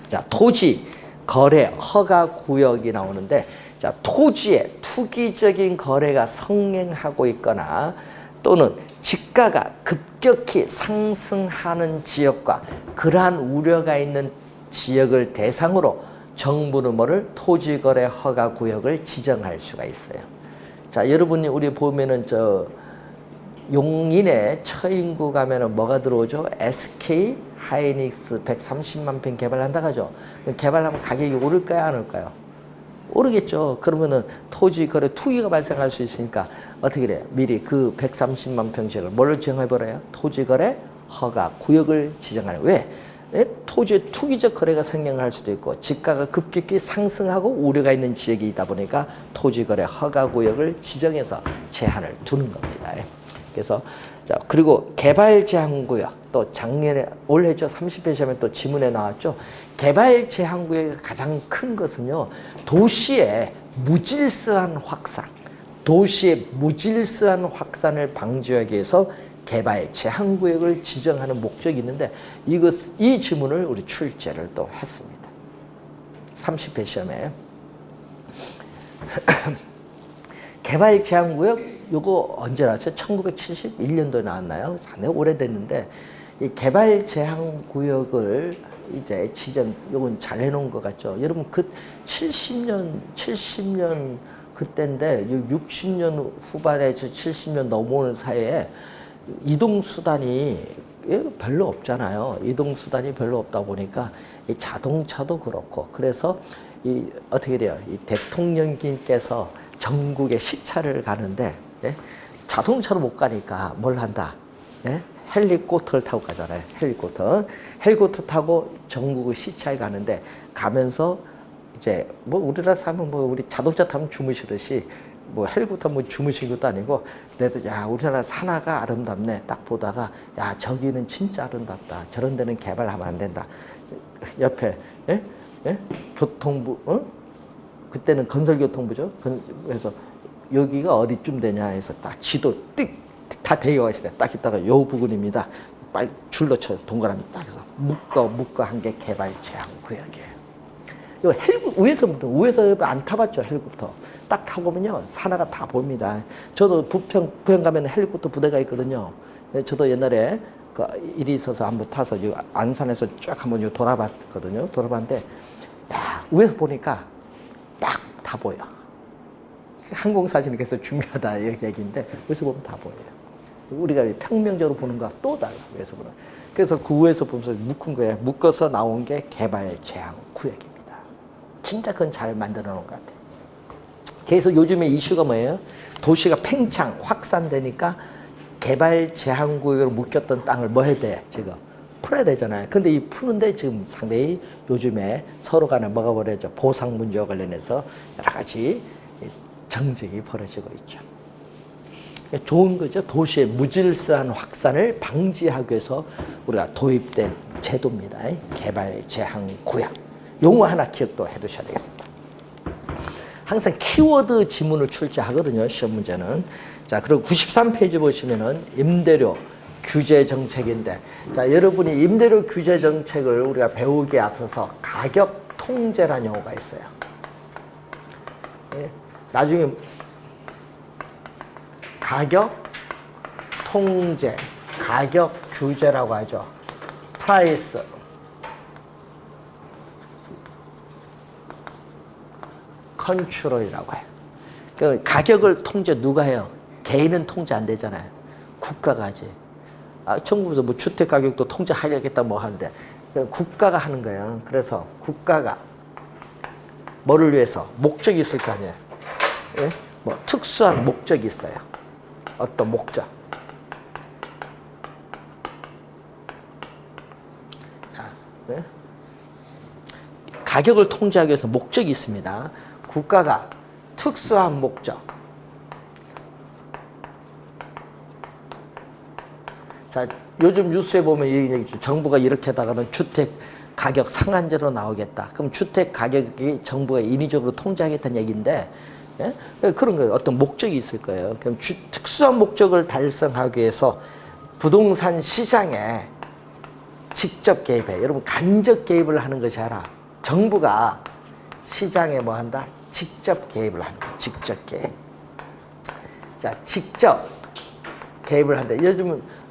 자, 토지 거래 허가 구역이 나오는데, 자, 토지에 투기적인 거래가 성행하고 있거나 또는 지가가 급격히 상승하는 지역과 그러한 우려가 있는 지역을 대상으로 정부는 뭐를 토지거래 허가 구역을 지정할 수가 있어요. 자, 여러분이 우리 보면은 저 용인에 처인구 가면은 뭐가 들어오죠? SK 하이닉스 130만 평 개발한다 가죠. 개발하면 가격이 오를까요, 안 오를까요? 오르겠죠. 그러면은 토지 거래 투기가 발생할 수 있으니까 어떻게 돼요? 미리 그 130만 평씩을 뭘로 지정해버려요? 토지 거래 허가 구역을 지정하는. 왜? 토지의 투기적 거래가 생겨날 수도 있고 지가가 급격히 상승하고 우려가 있는 지역이 있다 보니까 토지거래 허가구역을 지정해서 제한을 두는 겁니다. 그래서 자, 그리고 개발제한구역, 또 작년에 올해죠 30회 시험에 또 지문에 나왔죠. 개발제한구역의 가장 큰 것은요, 도시의 무질서한 확산, 도시의 무질서한 확산을 방지하기 위해서 개발 제한구역을 지정하는 목적이 있는데 이 지문을 우리 출제를 또 했습니다. 30회 시험에. 개발 제한구역 요거 언제 나왔어요? 1971년도에 나왔나요? 상당히 오래됐는데 이 개발 제한구역을 이제 지정, 요건 잘 해놓은 것 같죠? 여러분 그 70년 그때인데 60년 후반에 70년 넘어오는 사이에 이동수단이 별로 없잖아요. 이동수단이 별로 없다 보니까 이 자동차도 그렇고, 그래서 이 어떻게 돼요? 이 대통령님께서 전국에 시차를 가는데, 예? 자동차로 못 가니까 뭘 한다? 예? 헬리콥터를 타고 가잖아요. 헬리콥터 타고 전국을 시차에 가는데, 가면서 이제 뭐 우리나라 사람은 뭐 우리 자동차 타면 주무시듯이 뭐 헬리콥터 뭐 주무신 것도 아니고, 그래도 야 우리나라 산하가 아름답네 딱 보다가 야 저기는 진짜 아름답다, 저런 데는 개발하면 안 된다. 옆에 교통부, 그때는 건설교통부죠. 그래서 여기가 어디쯤 되냐 해서 딱 지도 띡 다 대기가 있어요. 딱 있다가 요 부근입니다. 빨리 줄로 쳐서 동그라미 딱 해서 묶어 한 게 개발 제한 구역이에요. 이거 위에서 안 타봤죠, 헬리콥터. 딱 타고 보면요. 산하가 다 보입니다. 저도 부평 가면 헬리콥터 부대가 있거든요. 저도 옛날에 그 일이 있어서 한번 타서 안산에서 쭉 한번 돌아봤거든요. 돌아봤는데, 야, 위에서 보니까 딱 다 보여. 항공사진이 그래서 중요하다, 이렇게 얘기인데, 위에서 보면 다 보여요. 우리가 평면적으로 보는 거와 또 달라, 위에서 보는. 그래서 그 위에서 보면서 묶은 거예요. 묶어서 나온 게 개발 제한 구역입니다. 진짜 그건 잘 만들어 놓은 것 같아요. 그래서 요즘에 이슈가 뭐예요? 도시가 팽창, 확산되니까 개발 제한 구역으로 묶였던 땅을 뭐 해야 돼? 지금 풀어야 되잖아요. 근데 이 푸는데 지금 상당히 요즘에 서로 간에 뭐가 벌어져? 보상 문제와 관련해서 여러 가지 정쟁이 벌어지고 있죠. 좋은 거죠. 도시의 무질서한 확산을 방지하기 위해서 우리가 도입된 제도입니다. 개발 제한 구역. 용어 하나 기억도 해두셔야 되겠습니다. 항상 키워드 지문을 출제하거든요. 시험 문제는. 자, 그리고 93페이지 보시면은 임대료 규제 정책인데, 자, 여러분이 임대료 규제 정책을 우리가 배우기에 앞서서 가격 통제라는 용어가 있어요. 예? 나중에 가격 통제, 가격 규제라고 하죠. 프라이스. 컨트롤이라고 해요. 그 가격을 통제 누가 해요? 개인은 통제 안 되잖아요. 국가가 하지. 정부에서 뭐 주택 가격도 통제하려겠다 뭐 하는데 국가가 하는 거예요. 그래서 국가가 뭐를 위해서 목적이 있을 거 아니에요. 예? 뭐 특수한 목적이 있어요. 어떤 목적. 자, 예? 가격을 통제하기 위해서 목적이 있습니다. 국가가 특수한 목적. 자, 요즘 뉴스에 보면 이 얘기죠. 정부가 이렇게 하다가는 주택 가격 상한제로 나오겠다. 그럼 주택 가격이 정부가 인위적으로 통제하겠다는 얘기인데, 예? 그런 거예요. 어떤 목적이 있을 거예요. 그럼 특수한 목적을 달성하기 위해서 부동산 시장에 직접 개입해. 여러분, 간접 개입을 하는 것이 아니라 정부가 시장에 뭐 한다? 직접 개입을 하는 거예요. 직접 개입. 자, 직접 개입을 한다.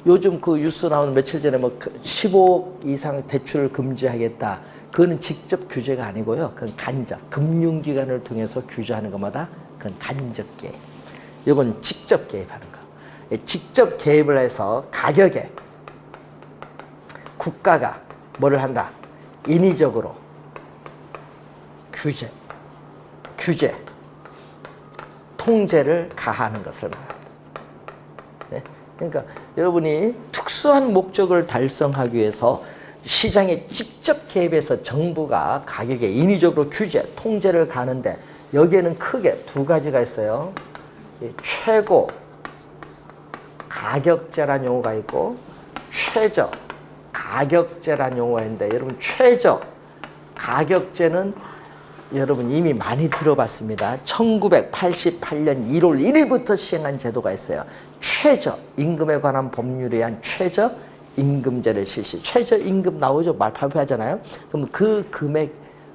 요즘 그 뉴스 나오는 며칠 전에 뭐 15억 이상 대출을 금지하겠다. 그거는 직접 규제가 아니고요. 그건 간접. 금융기관을 통해서 규제하는 것마다 그건 간접 개입. 이건 직접 개입하는 거. 직접 개입을 해서 가격에 국가가 뭐를 한다? 인위적으로 규제, 통제를 가하는 것을 말합니다. 네? 그러니까 여러분이 특수한 목적을 달성하기 위해서 시장에 직접 개입해서 정부가 가격에 인위적으로 규제, 통제를 가는데 여기에는 크게 두 가지가 있어요. 최고 가격제라는 용어가 있고 최저 가격제라는 용어가 있는데, 여러분 최저 가격제는 여러분 이미 많이 들어봤습니다. 1988년 1월 1일부터 시행한 제도가 있어요. 최저 임금에 관한 법률에 의한 최저 임금제를 실시. 최저 임금 나오죠. 말 발표하잖아요. 그럼 그 금액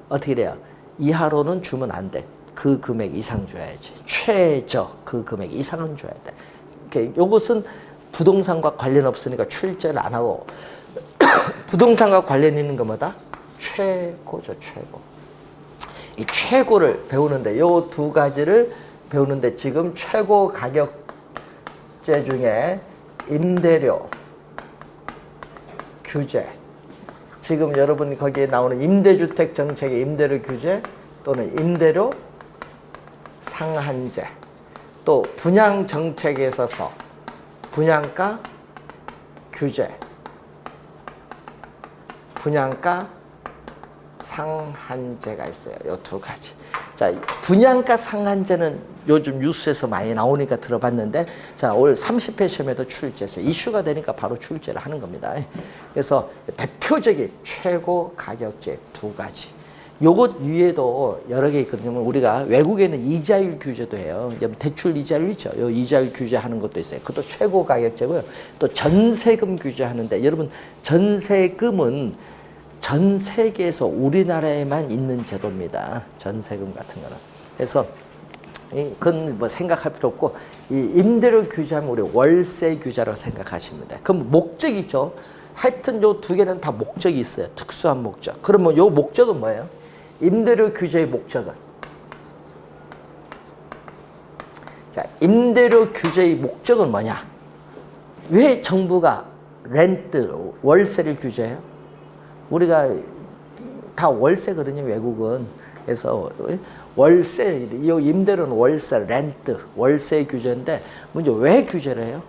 어떻게 돼요? 이하로는 주면 안 돼. 그 금액 이상 줘야지. 최저 그 금액 이상은 줘야 돼. 이것은 부동산과 관련 없으니까 출제를 안 하고 부동산과 관련 있는 것마다 최고죠. 최고. 이 최고를 배우는데, 요 두 가지를 배우는데 지금 최고 가격제 중에 임대료 규제, 지금 여러분 거기에 나오는 임대주택 정책의 임대료 규제 또는 임대료 상한제, 또 분양 정책에 있어서 분양가 규제, 분양가 상한제가 있어요. 이 두 가지. 자, 분양가 상한제는 요즘 뉴스에서 많이 나오니까 들어봤는데, 자, 올 30회 시험에도 출제했어요. 이슈가 되니까 바로 출제를 하는 겁니다. 그래서 대표적인 최고 가격제 두 가지. 요것 위에도 여러 개 있거든요. 우리가 외국에는 이자율 규제도 해요. 대출 이자율 있죠. 요 이자율 규제하는 것도 있어요. 그것도 최고 가격제고요. 또 전세금 규제하는데, 여러분 전세금은 전 세계에서 우리나라에만 있는 제도입니다. 전세금 같은 거는. 그래서 그건 뭐 생각할 필요 없고, 이 임대료 규제하면 우리 월세 규제라고 생각하시면 돼요. 그럼 목적이 있죠. 하여튼 요 두 개는 다 목적이 있어요. 특수한 목적. 그러면 요 목적은 뭐예요? 임대료 규제의 목적은, 자, 임대료 규제의 목적은 뭐냐? 왜 정부가 렌트, 월세를 규제해요? 우리가 다 월세거든요, 외국은. 그래서 월세, 이 임대료는 월세, 렌트, 월세 규제인데, 먼저 왜 규제를 해요?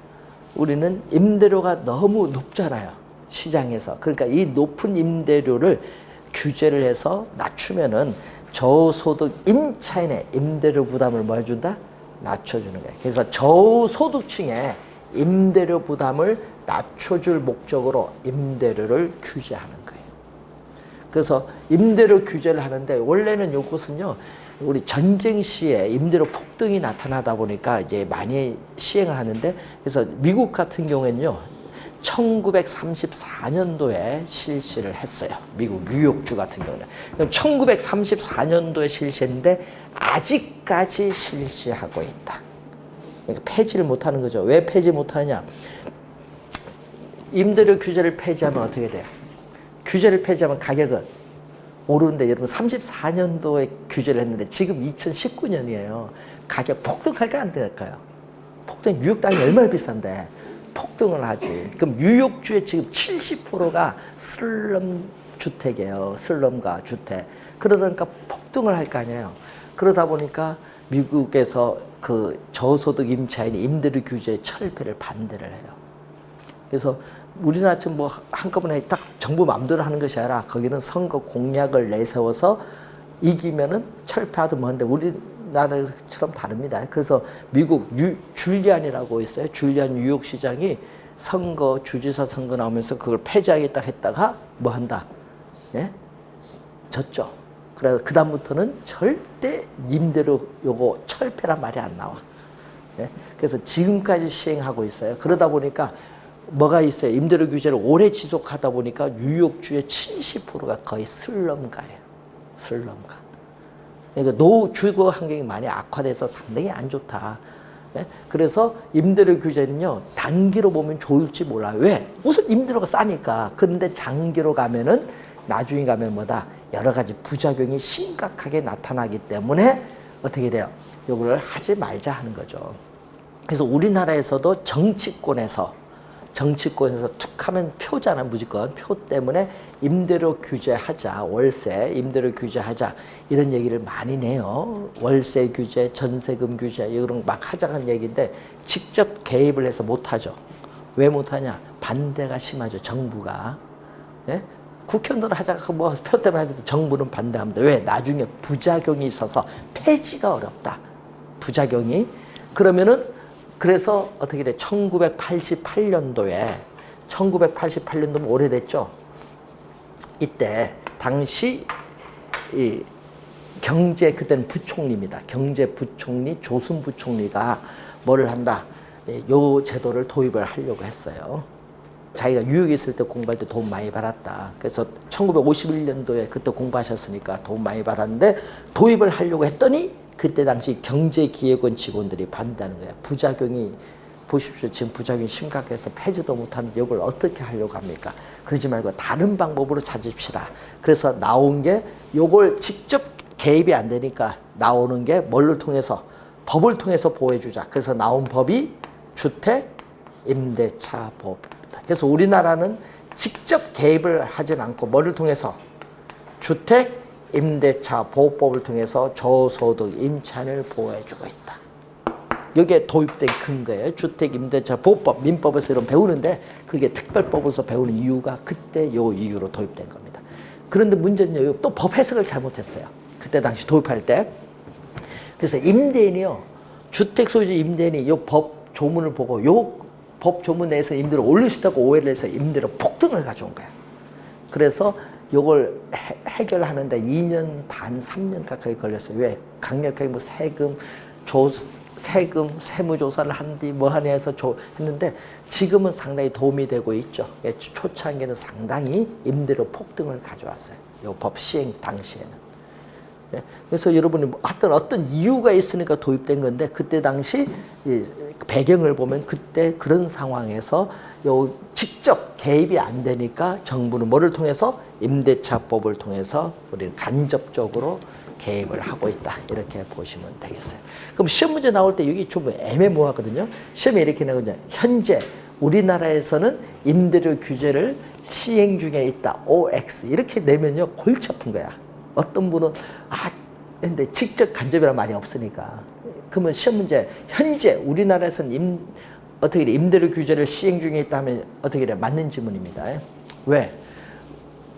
우리는 임대료가 너무 높잖아요, 시장에서. 그러니까 이 높은 임대료를 규제를 해서 낮추면은 저소득 임차인의 임대료 부담을 뭐 해준다? 낮춰주는 거예요. 그래서 저소득층의 임대료 부담을 낮춰줄 목적으로 임대료를 규제하는 거예요. 그래서 임대료 규제를 하는데, 원래는 이것은요, 우리 전쟁 시에 임대료 폭등이 나타나다 보니까 이제 많이 시행을 하는데, 그래서 미국 같은 경우에는요, 1934년도에 실시를 했어요. 미국 뉴욕주 같은 경우는. 1934년도에 실시했는데 아직까지 실시하고 있다. 그러니까 폐지를 못하는 거죠. 왜 폐지 못하느냐? 임대료 규제를 폐지하면 어떻게 돼요? 규제를 폐지하면 가격은 오르는데, 여러분 34년도에 규제를 했는데 지금 2019년이에요. 가격 폭등할까 안 될까요? 폭등, 뉴욕 땅이 얼마나 비싼데 폭등을 하지. 그럼 뉴욕주의 지금 70%가 슬럼 주택이에요. 슬럼가 주택. 그러다 보니까 폭등을 할 거 아니에요. 그러다 보니까 미국에서 그 저소득 임차인이 임대료 규제의 철폐를 반대를 해요. 그래서 우리나라처럼 뭐 한꺼번에 딱 정부 마음대로 하는 것이 아니라, 거기는 선거 공약을 내세워서 이기면은 철폐하든 뭐 하는데, 우리나라처럼 다릅니다. 그래서 미국 줄리안이라고 있어요. 줄리안 뉴욕시장이 선거, 주지사 선거 나오면서 그걸 폐지하겠다 했다가 뭐 한다? 예? 졌죠. 그래서 그다음부터는 절대 임대료 요거 철폐란 말이 안 나와. 예? 그래서 지금까지 시행하고 있어요. 그러다 보니까 뭐가 있어요? 임대료 규제를 오래 지속하다 보니까 뉴욕주의 70%가 거의 슬럼가예요. 슬럼가. 그러니까 주거 환경이 많이 악화돼서 상당히 안 좋다. 네? 그래서 임대료 규제는요, 단기로 보면 좋을지 몰라요. 왜? 우선 임대료가 싸니까. 그런데 장기로 가면은, 나중에 가면 뭐다? 여러 가지 부작용이 심각하게 나타나기 때문에 어떻게 돼요? 이걸 하지 말자 하는 거죠. 그래서 우리나라에서도 정치권에서 툭 하면 표잖아, 무조건. 표 때문에 임대료 규제하자, 월세, 임대료 규제하자, 이런 얘기를 많이 내요. 월세 규제, 전세금 규제, 이런 막 하자는 얘기인데, 직접 개입을 해서 못하죠. 왜 못하냐? 반대가 심하죠, 정부가. 예? 국회의원들은 하자가 뭐 표 때문에 하는데 정부는 반대합니다. 왜? 나중에 부작용이 있어서 폐지가 어렵다. 부작용이. 그러면은, 그래서 어떻게 돼? 1988년도면 오래됐죠? 이때 당시 이 그때는 부총리입니다. 경제부총리 조순 부총리가 뭐를 한다? 요 제도를 도입을 하려고 했어요. 자기가 뉴욕에 있을 때 공부할 때 돈 많이 받았다. 그래서 1951년도에 그때 공부하셨으니까 돈 많이 받았는데, 도입을 하려고 했더니 그때 당시 경제기획원 직원들이 반대하는 거예요. 부작용이, 보십시오. 지금 부작용이 심각해서 폐지도 못하는데 이걸 어떻게 하려고 합니까? 그러지 말고 다른 방법으로 찾읍시다. 그래서 나온 게, 요걸 직접 개입이 안 되니까 나오는 게 뭘를 통해서? 법을 통해서 보호해주자. 그래서 나온 법이 주택임대차법입니다. 그래서 우리나라는 직접 개입을 하진 않고 뭐를 통해서? 주택임대차 보호법을 통해서 저소득 임차인을 보호해주고 있다. 여기에 도입된 근거예요. 주택임대차 보호법, 민법에서 이런 배우는데, 그게 특별법에서 배우는 이유가 그때 요 이유로 도입된 겁니다. 그런데 문제는요, 또 법 해석을 잘못했어요. 그때 당시 도입할 때. 그래서 임대인이요, 주택 소유주 임대인이 요 법 조문을 보고 요 법 조문 내에서 임대료 올릴 수 있다고 오해를 해서 임대료 폭등을 가져온 거야. 그래서 요걸 해결하는데 2년 반, 3년 가까이 걸렸어요. 왜? 강력하게 뭐 세무조사를 한 뒤 뭐 하냐 해서 했는데, 지금은 상당히 도움이 되고 있죠. 초창기에는 상당히 임대료 폭등을 가져왔어요. 요 법 시행 당시에는. 예. 그래서 여러분이 하여튼 어떤 이유가 있으니까 도입된 건데 그때 당시 배경을 보면 그때 그런 상황에서 직접 개입이 안 되니까 정부는 뭐를 통해서 임대차법을 통해서 우리는 간접적으로 개입을 하고 있다. 이렇게 보시면 되겠어요. 그럼 시험 문제 나올 때 여기 좀 애매모호하거든요. 시험에 이렇게 나오죠. 현재 우리나라에서는 임대료 규제를 시행 중에 있다. OX 이렇게 내면요 골치 아픈 거야. 어떤 분은 근데 직접 간접이라는 말이 없으니까 그러면 시험 문제 현재 우리나라에서는 어떻게 임대료 규제를 시행 중에 있다 하면 어떻게 돼? 맞는 지문입니다. 왜?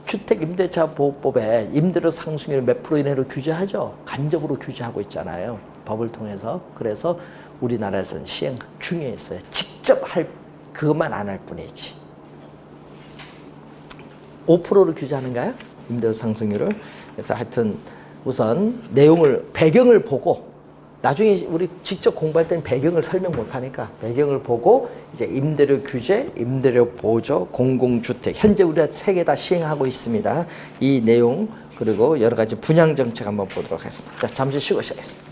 주택임대차보호법에 임대료 상승률 몇 프로 이내로 규제하죠. 간접으로 규제하고 있잖아요. 법을 통해서. 그래서 우리나라에서는 시행 중에 있어요. 직접 그것만 안 할 뿐이지. 5%로 규제하는가요? 임대료 상승률을. 그래서 하여튼 우선 배경을 보고 나중에 우리 직접 공부할 때는 배경을 설명 못하니까 배경을 보고 이제 임대료 규제, 임대료 보조, 공공주택 현재 우리가 3개 다 시행하고 있습니다. 이 내용 그리고 여러 가지 분양 정책 한번 보도록 하겠습니다. 자, 잠시 쉬고 시작하겠습니다.